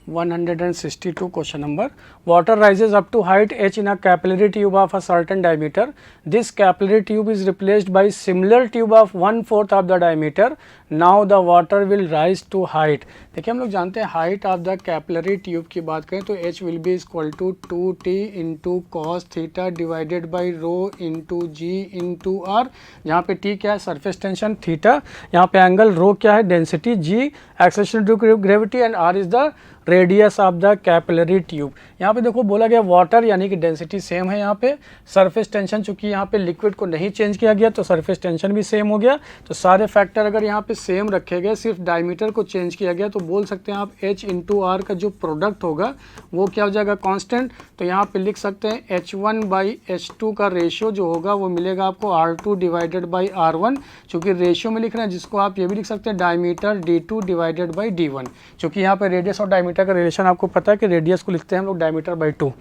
162 question number. Water rises up to height h in a capillary tube of a certain diameter. This capillary tube is replaced by similar tube of 1/4 of the diameter. Now the water will rise to height. देखिए हम लोग जानते हैं height of the capillary tube की बात करें तो h will be equal to 2t into cos theta divided by rho into ji into r. यहाँ पे t क्या है, सरफेस टेंशन, थीटा यहाँ पे एंगल, रो क्या है, density, g acceleration due to gravity and r is the radius of the capillary tube. यहाँ पे देखो बोला गया वाटर यानी कि डेंसिटी सेम है, यहाँ पे सरफेस टेंशन चूंकि यहाँ पे लिक्विड को नहीं चेंज किया गया तो सरफेस टेंशन भी सेम हो गया। तो सारे फैक्टर अगर यहाँ पे सेम रखे गए, सिर्फ डायमीटर को चेंज किया गया, तो बोल सकते हैं आप h इंटू आर का जो प्रोडक्ट होगा वो क्या हो जाएगा, कांस्टेंट। तो यहाँ पे लिख सकते हैं h1 बाई h2 का रेशियो जो होगा वो मिलेगा आपको r2 डिवाइडेड बाई r1। चूँकि रेशियो में लिख रहे हैं, जिसको आप ये भी लिख सकते हैं diameter d2 divided by d1। चूँकि यहाँ पे रेडियस और डायमीटर का रिलेशन आपको पता है कि रेडियस को लिखते हैं हम लोग डायमीटर बाई 2।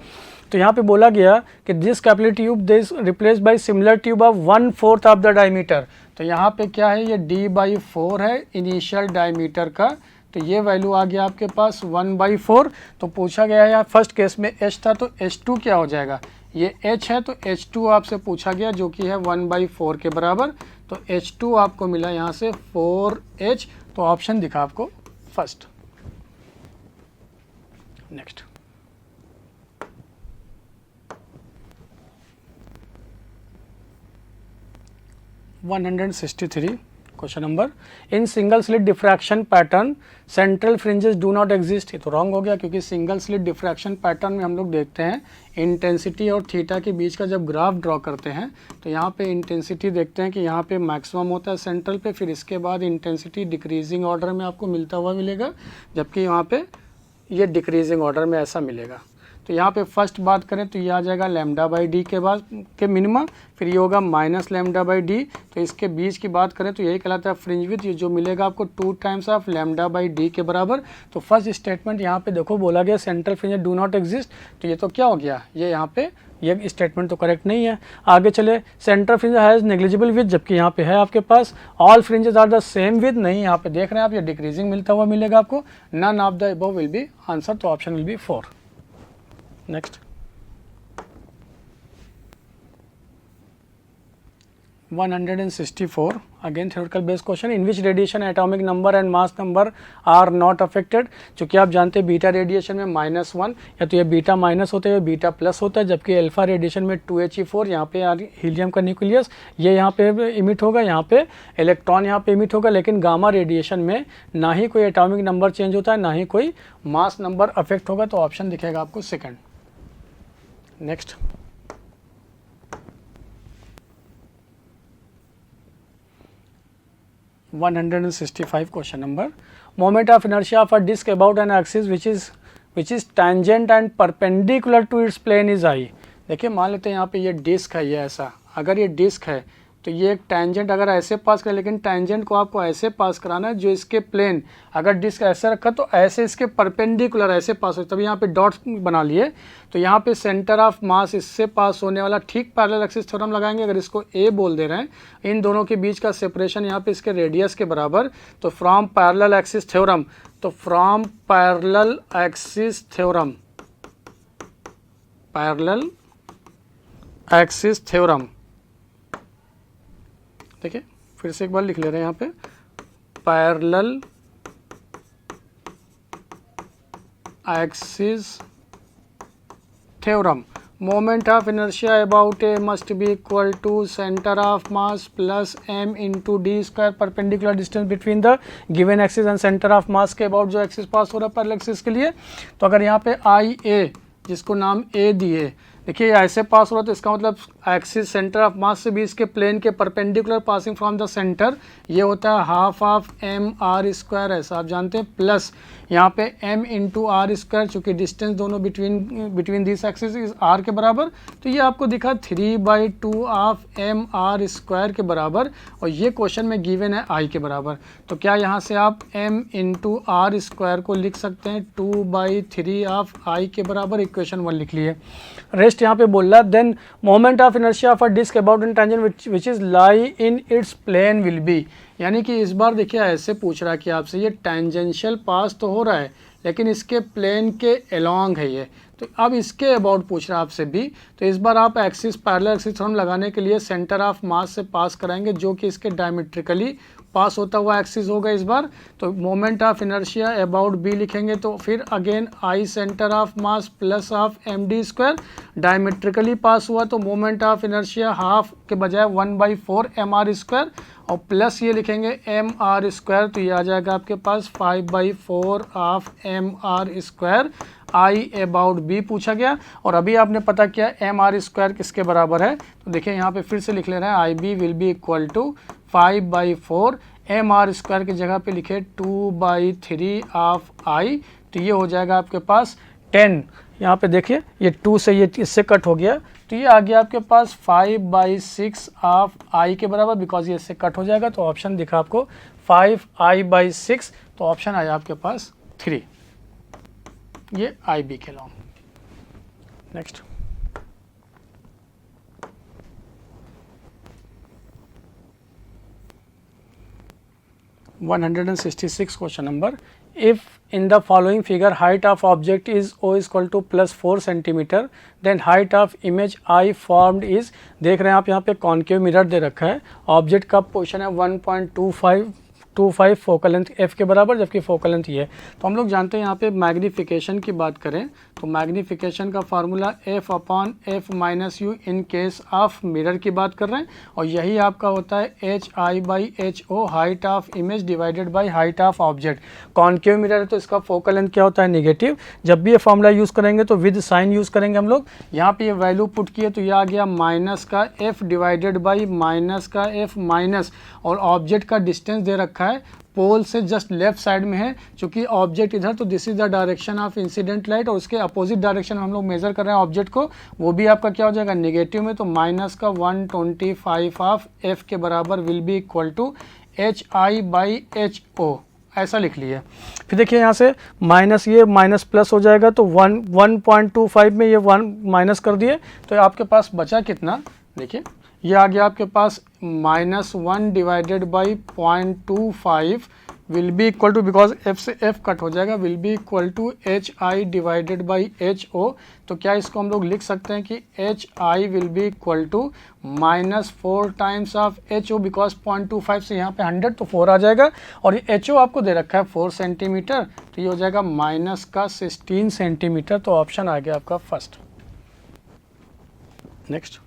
तो यहाँ पे बोला गया कि this capillary tube this replace by similar tube of 1/4 of the diameter. तो यहाँ पे क्या है, ये d/4 है इनिशियल डायमीटर का, तो ये वैल्यू आ गया आपके पास 1/4। तो पूछा गया है, यहाँ फर्स्ट केस में h था तो h2 क्या हो जाएगा, ये h है तो h2 आपसे पूछा गया जो कि है 1/4 के बराबर। तो h2 आपको मिला यहाँ से 4h, तो ऑप्शन दिखा आपको first. Next 163 question number, in single slit diffraction pattern central fringes do not exist. ये तो रॉन्ग हो गया, क्योंकि सिंगल स्लिट डिफ्रैक्शन पैटर्न में हम लोग देखते हैं इंटेंसिटी और थीटा के बीच का जब ग्राफ ड्रॉ करते हैं तो यहाँ पे इंटेंसिटी देखते हैं कि यहाँ पे मैक्सिमम होता है सेंट्रल पे, फिर इसके बाद इंटेंसिटी डिक्रीजिंग ऑर्डर में आपको मिलता हुआ मिलेगा, जबकि यहाँ पे ये डिक्रीजिंग ऑर्डर में ऐसा मिलेगा। तो यहाँ पे फर्स्ट बात करें तो ये आ जाएगा लैम्डा बाई डी के बाद के मिनिमा, फिर ये होगा माइनस लैम्डा बाई डी। तो इसके बीच की बात करें तो यही कहलाता है फ्रिंज विड्थ, ये जो मिलेगा आपको 2 times of lambda by D के बराबर। तो फर्स्ट स्टेटमेंट यहाँ पे देखो बोला गया central fringe do not exist, तो ये तो क्या हो गया, ये यहाँ पे ये स्टेटमेंट तो करेक्ट नहीं है। आगे चले, centre fringe has negligible width, जबकि यहाँ पे है आपके पास all fringes are the same width, नहीं यहाँ पे देख रहे हैं आप, ये डिक्रीजिंग मिलता हुआ मिलेगा आपको। None of the above will be answer, तो option will be 4। Next 164 again theoretical based question, in which radiation atomic number and mass number are not affected. चूँकि आप जानते हैं बीटा रेडिएशन में -1 या तो ये बीटा माइनस होता है या बीटा प्लस होता है, जबकि अल्फा रेडिएशन में 2He4 यहाँ पे हीलियम का न्यूक्लियस ये यहाँ पे इमिट होगा, यहाँ पे इलेक्ट्रॉन यहाँ पे इमिट होगा। लेकिन गामा रेडिएशन में ना ही कोई एटॉमिक नंबर चेंज होता है, ना ही कोई मास नंबर अफेक्ट होगा, तो ऑप्शन दिखेगा आपको second. Next 165 question number, moment of inertia of a disk about an axis which is tangent and perpendicular to its plane is I। देखिए मान लेते हैं यहाँ पे ये डिस्क है, ये ऐसा, अगर ये डिस्क है तो ये एक टेंजेंट अगर ऐसे पास करे, लेकिन टेंजेंट को आपको ऐसे पास कराना है जो इसके प्लेन, अगर डिस्क ऐसे रखा तो ऐसे इसके परपेंडिकुलर ऐसे पास हो, तभी यहाँ पे डॉट्स बना लिए। तो यहाँ पे सेंटर ऑफ मास इससे पास होने वाला ठीक पैरेलल एक्सिस थ्योरम लगाएंगे। अगर इसको ए बोल दे रहे हैं, इन दोनों के बीच का सेपरेशन यहाँ पे इसके रेडियस के बराबर, तो फ्रॉम पैरेलल एक्सिस थ्योरम, तो from parallel axis theorem, parallel axis theorem, देखिए फिर से एक बार लिख ले रहे हैं यहाँ पे, parallel axis theorem, moment of inertia about A must be equal to centre of mass plus m into d square, perpendicular distance between the given axis and centre of mass के अबाउट जो axis pass हो रहा है parallel axis के लिए। तो अगर यहाँ पे आई ए, जिसको नाम ए दिए, देखिए ऐसे पास हो रहा है, तो इसका मतलब एक्सिस सेंटर ऑफ मास से भी इसके प्लेन के perpendicular passing from the centre, ये होता है half of M R square, ऐसा आप जानते हैं, प्लस यहाँ पे m इंटू आर स्क्वायर, चूँकि डिस्टेंस दोनों between this axis is r के बराबर, तो ये आपको दिखा 3/2 ऑफ एम आर स्क्वायर के बराबर, और ये क्वेश्चन में गिवन है i के बराबर। तो क्या यहाँ से आप m इंटू आर स्क्वायर को लिख सकते हैं 2/3 ऑफ i के बराबर, इक्वेशन 1 लिख लिए। रेस्ट यहाँ पे बोल रहा है, then moment of inertia of a disc about an tangent which is lie in its plane will be, यानी कि इस बार देखिए ऐसे पूछ रहा है कि आपसे ये टेंजेंशियल पास तो हो रहा है लेकिन इसके प्लेन के अलोंग है ये, तो अब इसके अबाउट पूछ रहा है आपसे भी। तो इस बार आप एक्सिस पैरेलल एक्सिस थ्योरम लगाने के लिए सेंटर ऑफ मास से पास कराएंगे, जो कि इसके डायमेट्रिकली पास होता हुआ एक्सिस होगा इस बार। तो moment of inertia about B लिखेंगे, तो फिर again I centre of mass plus of M D square, diametrically pass हुआ तो मोमेंट ऑफ इनर्शिया हाफ के बजाय 1/4 एम आर स्क्वायर, और प्लस ये लिखेंगे एम आर स्क्वायर, तो ये आ जाएगा आपके पास 5/4 of M R square. I about B पूछा गया, और अभी आपने पता किया एम आर स्क्वायर किसके बराबर है, तो देखिए यहाँ पे फिर से लिख ले रहे हैं, I B will be equal to 5/4 M R square की जगह पे लिखे 2/3 ऑफ आई, तो ये हो जाएगा आपके पास 10। यहाँ पे देखिए ये 2 से ये इससे कट हो गया, तो ये आ गया आपके पास 5/6 ऑफ आई के बराबर, बिकॉज ये इससे कट हो जाएगा। तो ऑप्शन दिखा आपको 5i/6, तो ऑप्शन आया आपके पास 3, ये आई बी के long. Next 166 question number, if in the following figure height of object is o is equal to +4 centimeter, then height of image I formed is, देख रहे हैं आप यहाँ पे कॉन्केव मिरर दे रखा है, ऑब्जेक्ट का पोजीशन है 1.25 फोकल लेंथ f के बराबर, जबकि फोकल लेंथ ये है। तो हम लोग जानते हैं यहाँ पे मैग्नीफिकेशन की बात करें तो मैग्नीफिकेशन का formula f/f-u in case of mirror की बात कर रहे हैं, और यही आपका होता है hi/ho height of image divided by height of object. Concave mirror है तो इसका फोकल लेंथ क्या होता है, नेगेटिव। जब भी ये फार्मूला यूज़ करेंगे तो विद साइन यूज़ करेंगे हम लोग। यहाँ पे ये वैल्यू पुट किए तो ये आ गया माइनस का f डिवाइडेड बाई माइनस का f माइनस, और ऑब्जेक्ट का डिस्टेंस दे रखा है पोल से जस्ट लेफ्ट साइड में है, क्योंकि ऑब्जेक्ट इधर, तो this is the direction of incident light, और उसके अपोजिट डायरेक्शन में हम लोग मेजर कर रहे हैं ऑब्जेक्ट को, वो भी आपका क्या हो जाएगा नेगेटिव में। तो माइनस का 125 ऑफ f के बराबर will be equal to hi/ho, ऐसा लिख लिए। फिर देखिए यहाँ से माइनस, ये माइनस प्लस हो जाएगा तो 1.25 में ये 1 माइनस कर दिए तो आपके पास बचा कितना, देखिए ये आ गया आपके पास -1 divided by 0.25 will be equal to, because F से एफ कट हो जाएगा, will be equal to HI divided by HO। तो क्या इसको हम लोग लिख सकते हैं कि HI will be equal to -4 times of HO, because 0.25 से यहाँ पे 100 तो 4 आ जाएगा, और ये HO आपको दे रखा है 4 सेंटीमीटर, तो ये हो जाएगा -16 सेंटीमीटर। तो ऑप्शन आ गया आपका first. Next,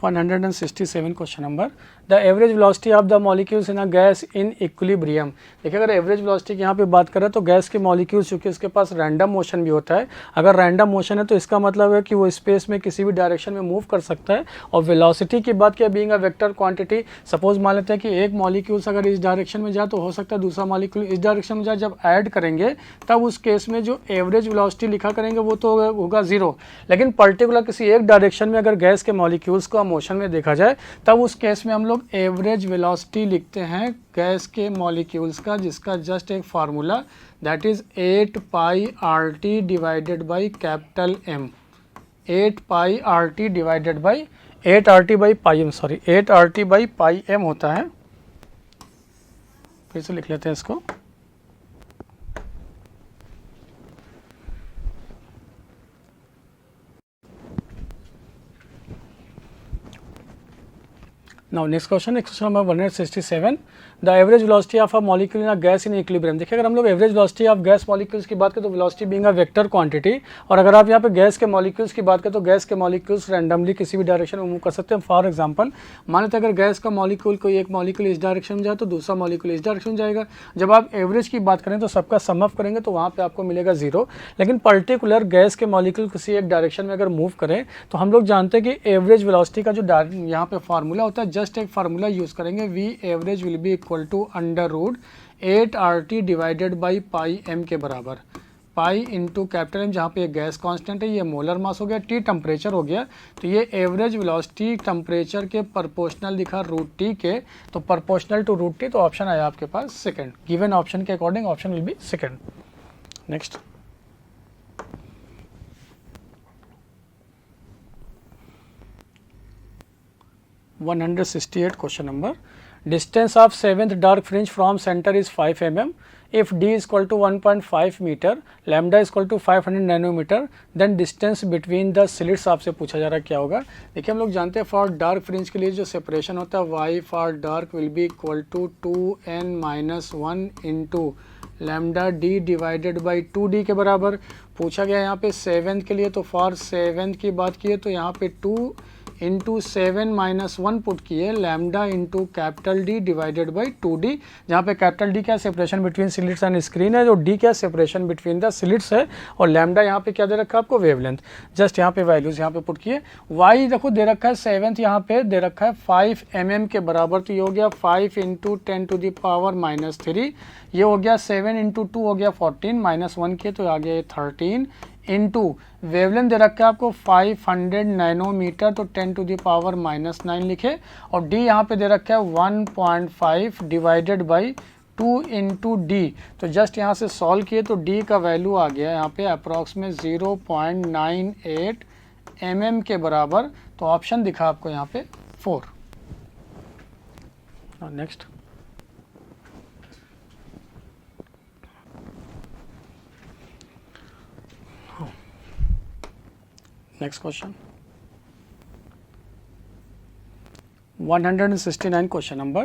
question number, the average velocity of the molecules in a gas in equilibrium. देखिए अगर एवरेज वेलोसिटी की यहाँ पे बात करें तो गैस के मॉलिक्यूल्स चूँकि इसके पास रैंडम मोशन भी होता है, अगर रैंडम मोशन है तो इसका मतलब है कि वो स्पेस में किसी भी डायरेक्शन में मूव कर सकता है। और वेलोसिटी की बात किया being a vector quantity, suppose मान लेते हैं कि एक मॉलिक्यूल्स अगर इस डायरेक्शन में जाए तो हो सकता है दूसरा मॉलिक्यूल इस डायरेक्शन में जाए, जब ऐड करेंगे तब उस केस में जो एवरेज वेलोसिटी लिखा करेंगे वो तो होगा 0। लेकिन पर्टिकुलर किसी एक डायरेक्शन में अगर गैस के मॉलिक्यूल्स को मोशन में देखा जाए तब उस केस में हम लोग एवरेज वेलोसिटी लिखते हैं गैस के मॉलिक्यूल्स का, जिसका जस्ट एक formula that is 8 pi RT divided by capital M। 8 pi RT divided by 8 RT by pi M, sorry 8 RT by pi M होता है। फिर से लिख लेते हैं इसको। Now next question number 167, the average velocity of a molecule in a gas in equilibrium. देखिए अगर हम लोग average velocity of gas molecules की बात करें तो velocity being a vector quantity, और अगर आप यहाँ पे गैस के मॉलिक्यूल्स की बात करें तो गैस के मॉलिक्यूल्स रैंडमली किसी भी डायरेक्शन में मूव कर सकते हैं। फॉर एग्जांपल मान लेते हैं अगर गैस का मॉलिक्यूल कोई एक मॉलिक्यूल इस डायरेक्शन में जाए तो दूसरा मॉलिक्यूल इस डायरेक्शन में जाएगा। जब आप एवरेज की बात करें तो सबका सम अप करेंगे तो वहाँ पर आपको मिलेगा 0। लेकिन पर्टिकुलर गैस के मॉलिक्यूल किसी एक डायरेक्शन में अगर मूव करें तो हम लोग जानते हैं कि एवरेज वेलोसिटी का जो यहाँ पे फार्मूला होता है, जस्ट एक फार्मूला यूज़ करेंगे, V average will be equal to √8 RT divided by pi M के बराबर। पाई इंटू कैपिटल M, जहाँ पे ये गैस कांस्टेंट है, ये मोलर मास हो गया, T टेम्परेचर हो गया, तो ये एवरेज वेलोसिटी टेम्परेचर के प्रोपोर्शनल दिखा √T के, तो प्रोपोर्शनल टू √T, तो ऑप्शन आया आपके पास सेकंड। गिवन ऑप्शन के according option will B second. Next, question number, distance of 7th dark fringe from center is 5 mm. If d is equal to 1.5 meter, lambda is equal to 500 nanometer, then distance between the slits आपसे पूछा जा रहा है क्या होगा। देखिए हम लोग जानते हैं फॉर डार्क फ्रिंज के लिए जो सेपरेशन होता है y for dark will be equal to 2n-1 into lambda d divided by 2d के बराबर। पूछा गया यहाँ पे 7th के लिए, तो फॉर 7th की बात की है तो यहाँ पे 2 इंटू 7-1 पुट किए, lambda into capital D divided by 2D, जहाँ पे कैपिटल D क्या separation between slits and screen है, जो D क्या सेपरेशन बिटवीन द स्लिट्स है, और लैम्डा यहाँ पे क्या दे रखा है आपको वेवलेंथ। जस्ट यहाँ पे वैल्यूज यहाँ पे पुट किए। Y देखो दे रखा है 7th यहाँ पे दे रखा है 5 mm के बराबर, तो ये हो गया 5 इंटू 10⁻⁻3, ये हो गया 7 इंटू 2 हो गया 14, -1 के तो आ गया ये 13 इंटू वेवलेंथ दे रखा है आपको 500 नैनोमीटर, तो 10⁻⁻9 लिखे, और D यहाँ पे दे रखा है 1.5 डिवाइडेड बाई 2 इंटू डी, तो जस्ट यहाँ से सॉल्व किए तो D का वैल्यू आ गया यहाँ पे अप्रॉक्सीमेट 0.98 mm के बराबर, तो ऑप्शन दिखा आपको यहाँ पे 4। Next, next question, 169 question number,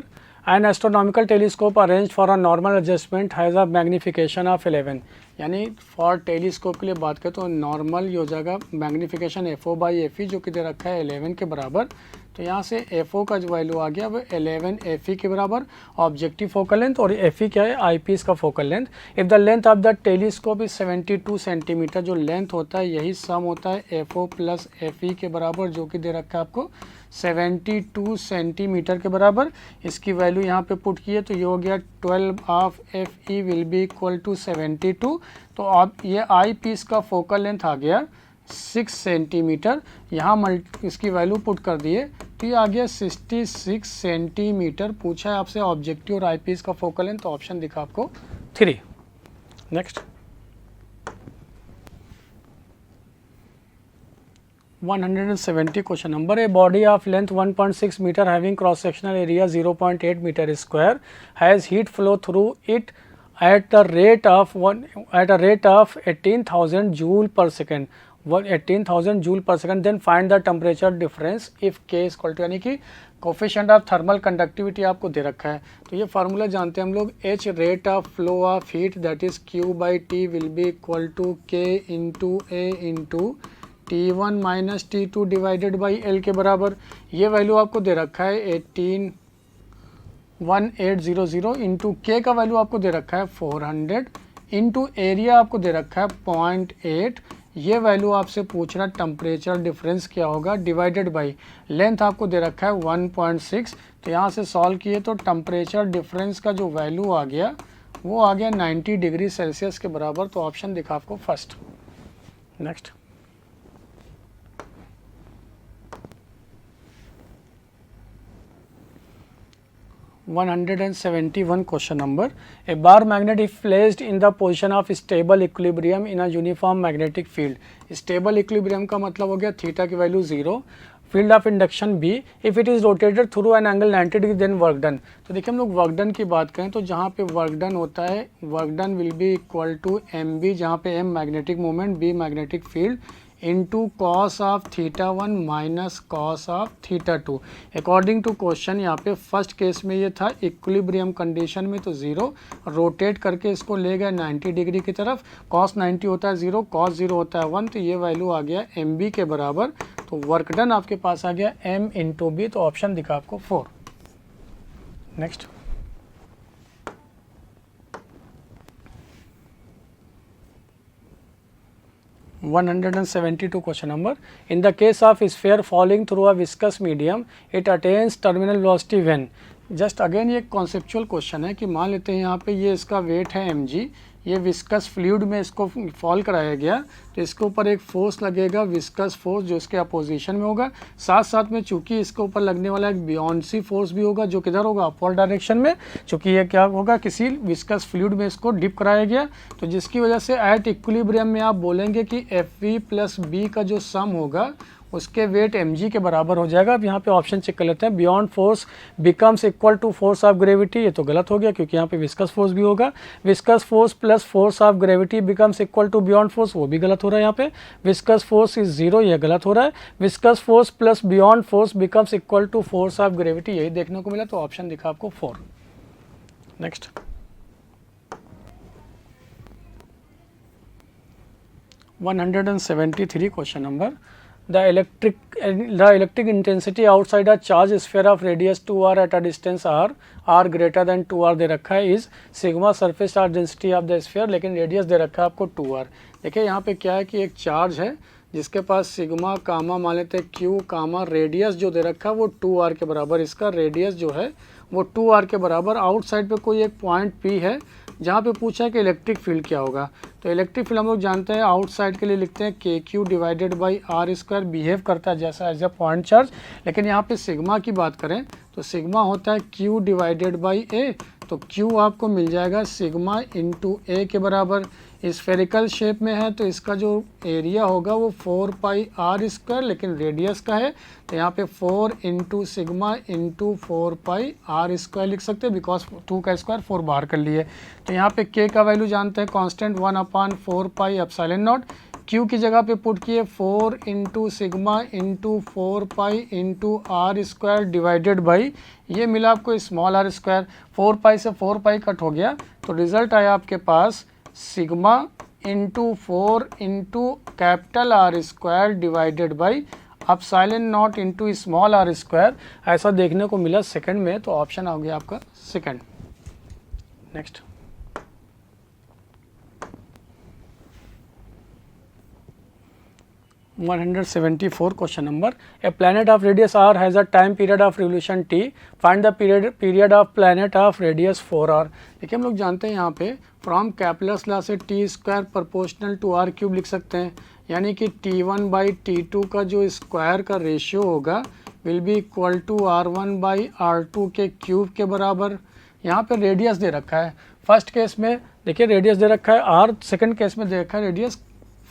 an astronomical telescope arranged for a normal adjustment has a magnification of 11। यानी फॉर टेलीस्कोप के लिए बात करें तो नॉर्मल ये हो जाएगा मैग्नीफिकेशन FO/FE जो कि दे रखा है 11 के बराबर, तो यहाँ से FO का जो वैल्यू आ गया वो 11 FE के बराबर, ऑब्जेक्टिव फोकल लेंथ, और FE क्या है आईपीस का focal length. If the length of the telescope is 72 centimetre, जो लेंथ होता है यही सम होता है FO प्लस FE के बराबर, जो कि दे रखा है आपको 72 सेंटीमीटर के बराबर। इसकी वैल्यू यहाँ पे पुट की है तो ये हो गया 12 of FE will be equal to 72, तो अब ये आई पीस का फोकल लेंथ आ गया 6 सेंटीमीटर। यहाँ इसकी वैल्यू पुट कर दिए तो ये आ गया 66 सेंटीमीटर। पूछा है आपसे ऑब्जेक्टिव और आईपीस का फोकल लेंथ, तो ऑप्शन दिखा आपको 3। Next 170 question number, a body of length 1.6 metre having cross sectional area 0.8 metre square has heat flow through it at a rate of 18,000 joule per second, 18,000 joule per second. Then find the temperature difference if K equal to, यानी कि coefficient of thermal conductivity आपको दे रखा है। तो ये formula जानते हैं हम लोग, H rate of flow of heat that is Q by T will be equal to K into A into T1 minus T2 divided by L के बराबर। ये वैल्यू आपको दे रखा है 18,1800 इंटू के का वैल्यू आपको दे रखा है 400 इंटू एरिया आपको दे रखा है 0.8। ये वैल्यू आपसे पूछ रहा है टेम्परेचर डिफरेंस क्या होगा, डिवाइडेड बाई लेंथ आपको दे रखा है 1.6। तो यहाँ से सॉल्व किए तो टेम्परेचर डिफरेंस का जो वैल्यू आ गया वो आ गया 90 डिग्री सेल्सियस के बराबर। तो ऑप्शन दिखा आपको first. Next 171 question number, a bar magnet if placed in the position of stable equilibrium in a uniform magnetic field. Stable equilibrium का मतलब हो गया थीटा की value 0, field of induction B, if it is rotated through an angle 90 degree then work done. तो देखिए हम लोग work done की बात करें तो जहाँ पे वर्क डन होता है, work done will be equal to M B, जहाँ पे M magnetic moment, B magnetic field, into cos of theta 1 minus cos of theta 2। According to question यहाँ पे फर्स्ट केस में ये था इक्विलिब्रियम कंडीशन में तो 0, रोटेट करके इसको ले गए 90 डिग्री की तरफ, कॉस 90 होता है 0, कॉस 0 होता है 1, तो ये वैल्यू आ गया एम बी के बराबर। तो वर्क डन आपके पास आ गया एम इंटू बी, तो ऑप्शन दिखा आपको 4। Next 172 question number, in the case of sphere falling through a viscous medium it attains terminal velocity when. Just again ये कॉन्सेप्चुअल क्वेश्चन है कि मान लेते हैं यहाँ पे ये इसका वेट है mg, ये विस्कस फ्लूइड में इसको फॉल कराया गया तो इसके ऊपर एक फोर्स लगेगा, विस्कस फोर्स जो इसके अपोजिशन में होगा, साथ साथ में चूंकि इसके ऊपर लगने वाला एक बियॉन्सी फोर्स भी होगा जो किधर होगा, अपवर्ड डायरेक्शन में, चूंकि ये क्या होगा किसी विस्कस फ्लूइड में इसको डिप कराया गया, तो जिसकी वजह से एट इक्विलिब्रियम में आप बोलेंगे कि एफ वी प्लस बी का जो सम होगा उसके वेट mg के बराबर हो जाएगा। अब यहाँ पे ऑप्शन चेक कर लेते हैं, buoyant force becomes equal to force of gravity, ये तो गलत हो गया क्योंकि यहाँ पे विस्कस फोर्स भी होगा, viscous force plus force of gravity becomes equal to buoyant force, वो भी गलत हो रहा है यहाँ पे, विस्कस फोर्स इज 0, ये गलत हो रहा है, viscous force plus buoyant force becomes equal to force of gravity, यही देखने को मिला, तो ऑप्शन दिखा आपको 4। Next 173 question number, the electric intensity outside a charge sphere of radius 2r at a distance r greater than 2r दे रखा है is sigma surface charge density of the sphere, लेकिन रेडियस दे रखा है आपको 2r। देखिए यहाँ पे क्या है कि एक चार्ज है जिसके पास सिग्मा कामा मान लेते हैं क्यू कामा, रेडियस जो दे रखा है वो 2r के बराबर, इसका रेडियस जो है वो 2r के बराबर, आउटसाइड पे कोई एक पॉइंट P है जहाँ पे पूछा है कि इलेक्ट्रिक फील्ड क्या होगा। तो इलेक्ट्रिक फील्ड हम लोग जानते हैं आउटसाइड के लिए लिखते हैं k q divided by are square, behave करता है जैसा एज ए पॉइंट चार्ज, लेकिन यहाँ पे सिग्मा की बात करें तो सिग्मा होता है क्यू डिवाइडेड बाई ए, तो क्यू आपको मिल जाएगा सिग्मा इंटू ए के बराबर। स्फेरिकल शेप में है तो इसका जो एरिया होगा वो 4 पाई आर स्क्वायर, लेकिन रेडियस का है तो यहाँ पे 4 into sigma into 4 pi r square लिख सकते हैं, बिकॉज 2 का स्क्वायर 4 बाहर कर लिए। तो यहाँ पे के का वैल्यू जानते हैं constant 1/4 pi epsilon naught, q की जगह पे पुट किए 4 into sigma into 4 pi into are square divided by, ये मिला आपको स्मॉल आर स्क्वायर, 4 पाई से 4 पाई कट हो गया तो रिजल्ट आया आपके पास sigma into 4 into capital R square divided by epsilon not into small R square, ऐसा देखने को मिला सेकंड में, तो ऑप्शन आ गया आपका second. Next 174 question number, a planet of radius r has a time period of revolution t, find the period of planet of radius 4r। देखिए हम लोग जानते हैं यहाँ पे फ्रॉम कैपलर्स लॉ से T square proportional to R cube लिख सकते हैं, यानी कि T1 बाई T2 का जो स्क्वायर का रेशियो होगा will be equal to r1/r2 के क्यूब के बराबर। यहाँ पे रेडियस दे रखा है, फर्स्ट केस में देखिए रेडियस दे रखा है r, सेकंड केस में दे रखा है रेडियस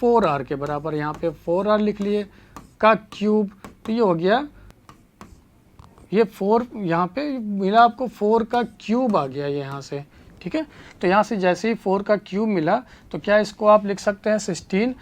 4r के बराबर, यहाँ पे 4r लिख लिए का क्यूब। तो ये हो गया, ये 4 यहाँ पे मिला आपको 4 का क्यूब आ गया ये यहाँ से, ठीक है। तो यहाँ से जैसे ही 4 का क्यूब मिला तो क्या इसको आप लिख सकते हैं 16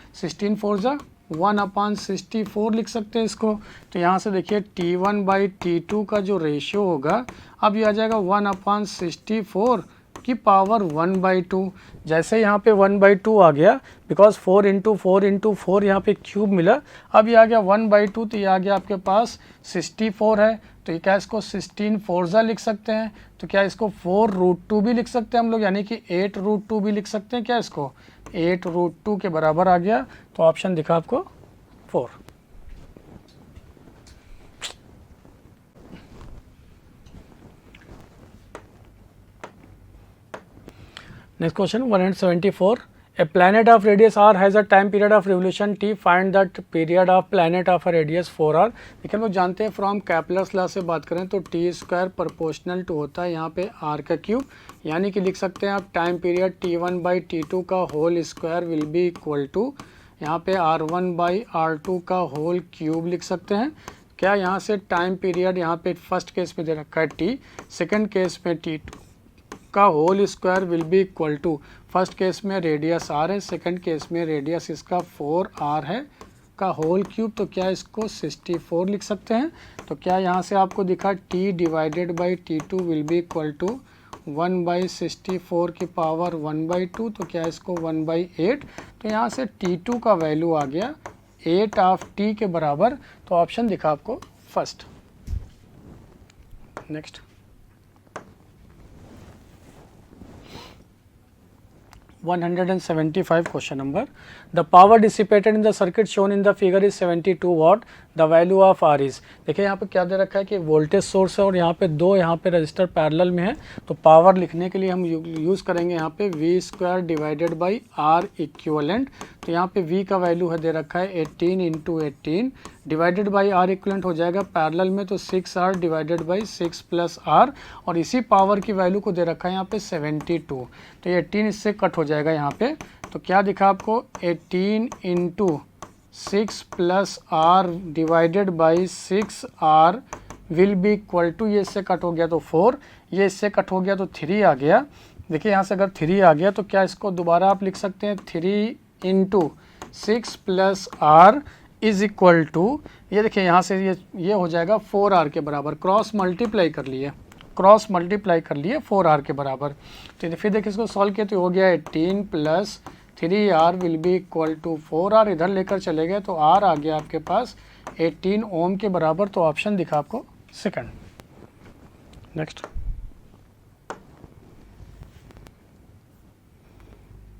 4 जा 1/64 लिख सकते हैं इसको। तो यहाँ से देखिए T1/T2 का जो रेशियो होगा अब ये आ जाएगा 1/64 की पावर 1/2। जैसे यहाँ पे 1/2 आ गया, बिकॉज 4 × 4 × 4 यहाँ पे क्यूब मिला, अब ये आ गया 1/2, तो ये आ गया आपके पास 64 है। तो ये क्या इसको 16 4 लिख सकते हैं। तो क्या इसको 4√2 भी लिख सकते हैं हम लोग, यानी कि 8√2 भी लिख सकते हैं। क्या इसको 8√2 के बराबर आ गया। तो ऑप्शन दिखा आपको 4। Next question 174. A planet of radius r has a time period of revolution t. Find that period of planet of a radius 4r. देखिए हम लोग जानते हैं फ्रॉम कैपलर्स लॉ से बात करें तो t² प्रोपोर्शनल टू होता है यहाँ पे r का क्यूब, यानी कि लिख सकते हैं आप टाइम पीरियड t1/t2 का whole square will be equal to यहाँ पे r1/r2 का होल क्यूब लिख सकते हैं। क्या यहाँ से टाइम पीरियड यहाँ पे फर्स्ट केस में दे रखा है t, सेकेंड केस में t2 का whole square will be equal to, first case में रेडियस r है, सेकंड केस में रेडियस इसका 4r है का होल क्यूब। तो क्या इसको 64 लिख सकते हैं। तो क्या यहाँ से आपको दिखा t/t2 will be equal to 1/64 की पावर 1/2। तो क्या इसको 1/8। तो यहाँ से t2 का वैल्यू आ गया 8 के बराबर। तो ऑप्शन दिखा आपको first. Next 175 question number. The power dissipated in the circuit shown in the figure is 72 watt. The value of R is, देखिए यहाँ पे क्या दे रखा है कि वोल्टेज सोर्स है और यहाँ पे दो यहाँ पे रजिस्टर पैरेलल में है। तो पावर लिखने के लिए हम यूज़ करेंगे यहाँ पे V² divided by R equivalent. तो यहाँ पे V का वैल्यू है दे रखा है 18 × 18 डिवाइडेड बाई R इक्विवेलेंट हो जाएगा पैरेलल में तो 6R डिवाइडेड बाई 6 + R, और इसी पावर की वैल्यू को दे रखा है यहाँ पे 72। तो ये 18 इससे कट हो जाएगा यहाँ पे। तो क्या दिखा आपको 18 × 6 + R divided by 6R will be equal to, ये इससे कट हो गया तो 4, ये इससे कट हो गया तो 3 आ गया। देखिए यहाँ से अगर 3 आ गया तो क्या इसको दोबारा आप लिख सकते हैं 3 × 6 + R इज इक्वल टू, ये देखिए यहाँ से ये हो जाएगा 4R के बराबर। क्रॉस मल्टीप्लाई कर लिए 4R के बराबर। तो फिर देखिए इसको सॉल्व किया तो हो गया 18 + 3R will be equal to 4R, इधर लेकर चले गए तो R आ गया आपके पास 18 ओम के बराबर। तो ऑप्शन दिखा आपको second. Next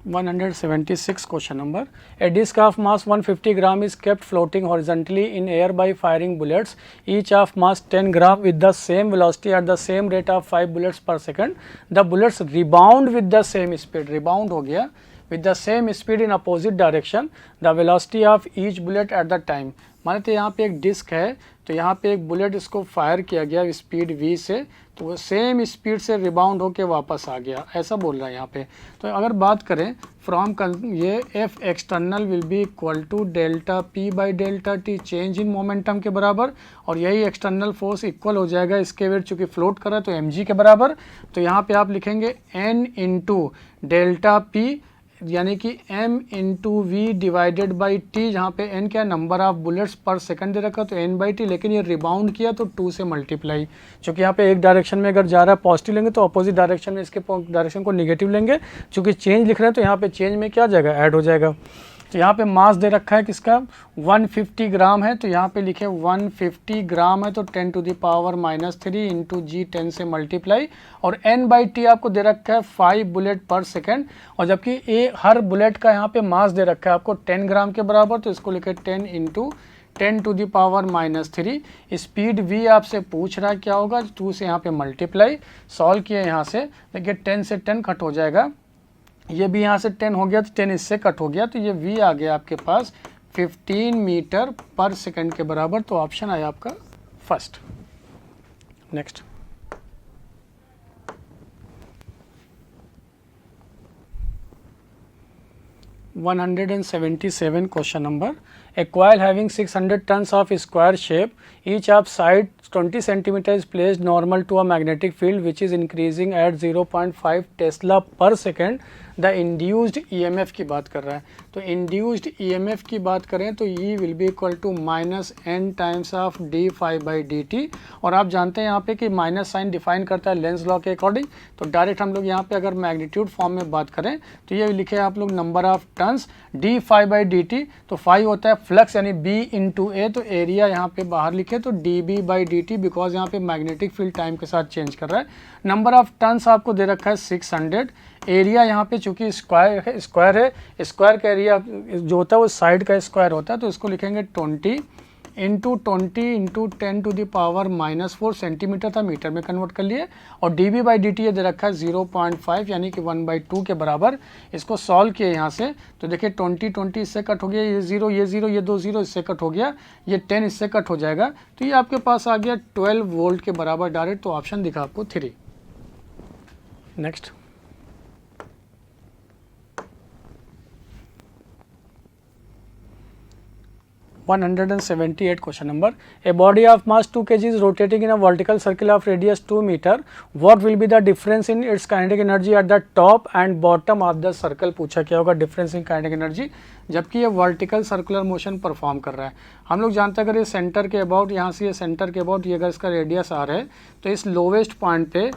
176 question number. A disc of mass 150 gram is kept floating horizontally in air by firing bullets, each of mass 10 gram with the same velocity at the same rate of 5 bullets per second. The bullets rebound with the same speed, rebound हो गया with the same speed in opposite direction. The velocity of each bullet at the time. मान लेते यहाँ पे एक disc है तो यहाँ पे एक बुलेट इसको फायर किया गया स्पीड v से, तो वो सेम स्पीड से रिबाउंड होके वापस आ गया, ऐसा बोल रहा है यहाँ पे। तो अगर बात करें फ्रॉम ये F external will be equal to ΔP/ΔT change in momentum के बराबर, और यही एक्सटर्नल फोर्स इक्वल हो जाएगा इसके वेट चूँकि फ्लोट कर रहा है तो mg के बराबर। तो यहाँ पे आप लिखेंगे n × ΔP यानी कि m × v divided by t, जहाँ पे n क्या नंबर ऑफ बुलेट्स पर सेकंड दे रखा तो n/t, लेकिन ये रिबाउंड किया तो 2 से मल्टीप्लाई, क्योंकि यहाँ पे एक डायरेक्शन में अगर जा रहा है पॉजिटिव लेंगे तो अपोजिट डायरेक्शन में इसके डायरेक्शन को नेगेटिव लेंगे, चूँकि चेंज लिख रहे हैं तो यहाँ पे चेंज में क्या जाएगा ऐड हो जाएगा। तो यहाँ पे मास दे रखा है किसका 150 ग्राम है, तो यहाँ पे लिखे 150 ग्राम है तो 10⁻³ × g 10 से मल्टीप्लाई, और n/t आपको दे रखा है 5 बुलेट पर सेकंड, और जबकि हर बुलेट का यहाँ पे मास दे रखा है आपको 10 ग्राम के बराबर, तो इसको लिखे 10 × 10⁻³ स्पीड v आपसे पूछ रहा है क्या होगा, 2 से यहाँ पे मल्टीप्लाई, सॉल्व किए यहाँ से देखिए 10 से 10 कट हो जाएगा, ये भी यहाँ से 10 हो गया तो 10 इससे कट हो गया, तो ये v आ गया आपके पास 15 मीटर पर सेकंड के बराबर। तो ऑप्शन आया आपका first. Next, 177 question number. A coil having 600 turns of square shape, each of side 20 cm is placed normal to a magnetic field which is increasing at 0.5 Tesla per second. The induced EMF की बात कर रहा है, तो induced EMF की बात करें तो E will be equal to minus N times of D phi by D T. और आप जानते हैं यहाँ पे कि माइनस साइन डिफाइन करता है लेंस लॉ के अकॉर्डिंग, तो डायरेक्ट हम लोग यहाँ पे अगर मैग्नीट्यूड फॉर्म में बात करें तो ये लिखे आप लोग number of turns d phi by D t, तो फाई होता है फ्लक्स यानी बी इंटू ए, तो एरिया यहाँ पे बाहर लिखे तो d B by D t, because यहाँ पे मैग्नेटिक फील्ड टाइम के साथ चेंज कर रहा है। नंबर ऑफ टर्न्स आपको दे रखा है 600, एरिया यहाँ पे चूंकि स्क्वायर है, स्क्वायर का एरिया जो होता है वो साइड का स्क्वायर होता है, तो इसको लिखेंगे 20 into 10 to the power -4 centimetre था, मीटर में कन्वर्ट कर लिए। और d B by D t ये दे रखा है 0.5 यानी कि 1/2 के बराबर। इसको सॉल्व किए यहाँ से तो देखिए 20 इससे कट हो गया, ये 0 ये 2 0 इससे कट हो गया, ये 10 इससे कट हो जाएगा, तो ये आपके पास आ गया 12 वोल्ट के बराबर डायरेक्ट, तो ऑप्शन दिखा आपको 3। Next, 178 question number. A body of mass 2 kg is rotating in a vertical circle of radius 2 meter. What will be the difference in its kinetic energy at the top and bottom of the circle? पूछा क्या होगा difference in kinetic energy, जबकि ये vertical circular motion perform कर रहा है। हम लोग जानते हैं अगर ये सेंटर के अबाउट, यहाँ से ये सेंटर के अबाउट ये अगर इसका रेडियस आ रहा है तो इस लोवेस्ट पॉइंट पे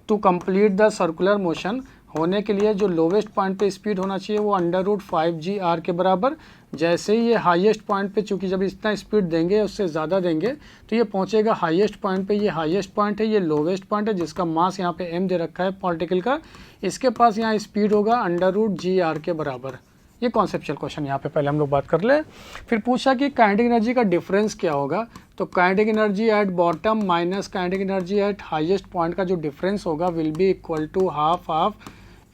to complete the circular motion होने के लिए जो लोवेस्ट पॉइंट पे स्पीड होना चाहिए वो √5gr के बराबर। जैसे ही ये हाईएस्ट पॉइंट पे, चूंकि जब इतना स्पीड देंगे उससे ज़्यादा देंगे तो ये पहुंचेगा हाईएस्ट पॉइंट पे। ये हाईएस्ट पॉइंट है, ये लोवेस्ट पॉइंट है जिसका मास यहाँ पे m दे रखा है पार्टिकल का, इसके पास यहाँ स्पीड होगा √gr के बराबर। ये कॉन्सेप्चुअल क्वेश्चन यहाँ पे पहले हम लोग बात कर ले। फिर पूछा कि काइनेटिक एनर्जी का डिफरेंस क्या होगा, तो kinetic energy at bottom minus kinetic energy at highest point का जो डिफरेंस होगा will be equal to half of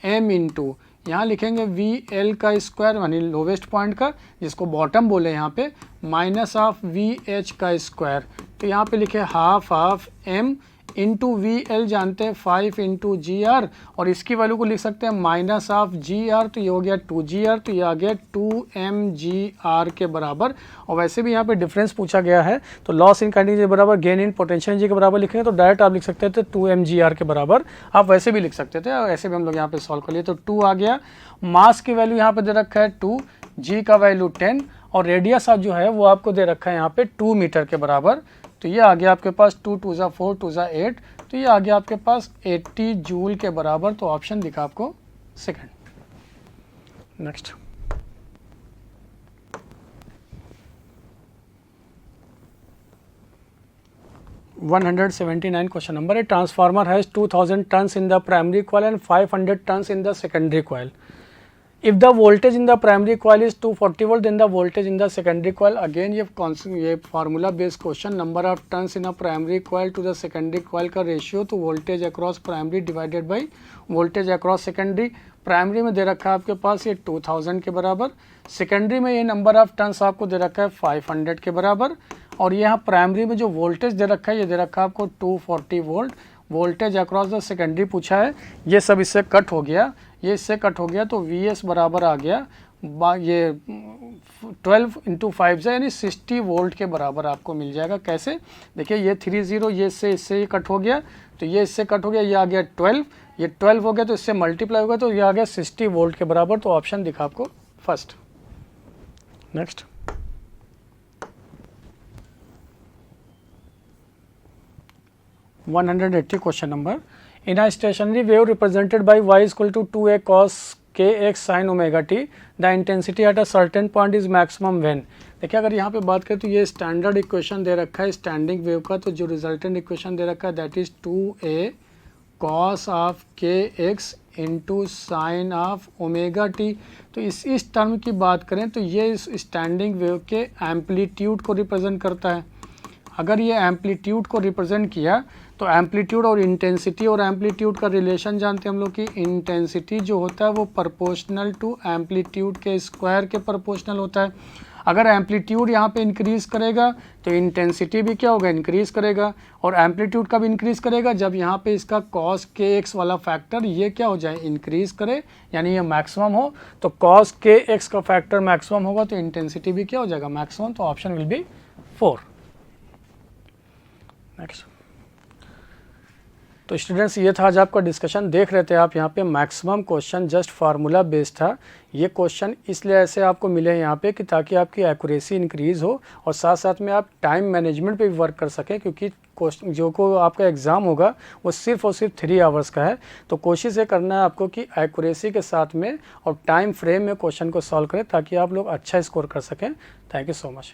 m into, यहाँ लिखेंगे वी एल का स्क्वायर यानी लोवेस्ट पॉइंट का जिसको बॉटम बोले यहाँ पे, माइनस ऑफ वी एच का स्क्वायर, तो यहाँ पे लिखे half of m into V L जानते हैं 5 इंटू जी आर, और इसकी वैल्यू को लिख सकते हैं माइनस ऑफ जी आर, तो ये हो गया 2gr, तो ये आ गया 2mgr के बराबर। और वैसे भी यहाँ पे डिफरेंस पूछा गया है तो लॉस इन काइनेटिक एनर्जी बराबर गेन इन पोटेंशियल एनर्जी के बराबर लिखेंगे, तो डायरेक्ट आप लिख सकते थे 2mgr के बराबर। आप वैसे भी लिख सकते थे, ऐसे भी हम लोग यहाँ पे सॉल्व कर लिए, तो 2 आ गया। मास की वैल्यू यहाँ पे दे रखा है 2, जी का वैल्यू 10, और रेडियस जो है वो आपको दे रखा है यहाँ पे 2 मीटर के बराबर, तो ये आ गया आपके पास 2 2 4 2 8, तो ये आ गया आपके पास 80 जूल के बराबर, तो ऑप्शन दिखा आपको second. Next, (179) question number. A transformer has 2000 turns in the primary coil and 500 turns in the secondary coil. If the voltage in the primary coil is 240 volt, then the voltage in the secondary coil, again ये formula based question, number of turns in a primary coil to the secondary coil का ratio तो voltage across primary divided by voltage across secondary. Primary में दे रखा है आपके पास ये 2000 के बराबर, सेकेंडरी में ये नंबर ऑफ टर्न्स आपको दे रखा है 500 के बराबर, और यहाँ प्राइमरी में जो वोल्टेज दे रखा है ये दे रखा है आपको 240 volt. Voltage across the secondary पूछा है, ये सब इससे कट हो गया, ये इससे कट हो गया, तो Vs बराबर आ गया ये 12 इंटू 5 से यानी 60 वोल्ट के बराबर आपको मिल जाएगा। कैसे, देखिए ये 30 ये इससे ये कट हो गया, तो ये इससे कट हो गया, ये आ गया 12, ये 12 हो गया तो इससे मल्टीप्लाई हो गया, तो ये आ गया 60 वोल्ट के बराबर, तो ऑप्शन दिखा आपको first. Next, 180 question number. In a stationary wave represented by y is equal to 2a cos kx sin omega t, the intensity at a certain point is maximum when. देखिए अगर यहाँ पे बात करें तो ये स्टैंडर्ड इक्वेशन दे रखा है स्टैंडिंग वेव का, तो जो रिजल्टेंट इक्वेशन दे रखा है that is 2a cos of kx into sine of omega T. तो इस टर्म की बात करें तो ये इस स्टैंडिंग वेव के एम्पलीट्यूड को रिप्रेजेंट करता है। अगर ये एम्पलीट्यूड को रिप्रेजेंट किया तो एम्पलीट्यूड और इंटेंसिटी, और एम्पलीट्यूड का रिलेशन जानते हैं हम लोग कि इंटेंसिटी जो होता है वो प्रोपोर्शनल टू एम्पलीट्यूड के स्क्वायर के प्रोपोर्शनल होता है। अगर एम्पलीट्यूड यहाँ पे इंक्रीज़ करेगा तो इंटेंसिटी भी क्या होगा, इंक्रीज़ करेगा। और एम्पलीट्यूड कब इंक्रीज़ करेगा, जब यहाँ पे इसका cos kx वाला फैक्टर ये क्या हो जाए, इंक्रीज़ करे, यानी ये मैक्सिमम हो। तो cos kx का फैक्टर मैक्सिमम होगा तो इंटेंसिटी भी क्या हो जाएगा, मैक्सिमम। तो ऑप्शन विल बी 4। नेक्स्ट। तो स्टूडेंट्स ये था आज आपका डिस्कशन। देख रहे थे आप यहाँ पे maximum question just formula based था। ये क्वेश्चन इसलिए ऐसे आपको मिले यहाँ पे कि ताकि आपकी एक्यूरेसी इंक्रीज़ हो और साथ साथ में आप टाइम मैनेजमेंट पे भी वर्क कर सकें, क्योंकि क्वेश्चन जो को आपका एग्ज़ाम होगा वो सिर्फ और सिर्फ 3 आवर्स का है। तो कोशिश ये करना है आपको कि एक्यूरेसी के साथ में और टाइम फ्रेम में क्वेश्चन को सॉल्व करें ताकि आप लोग अच्छा स्कोर कर सकें। Thank you so much.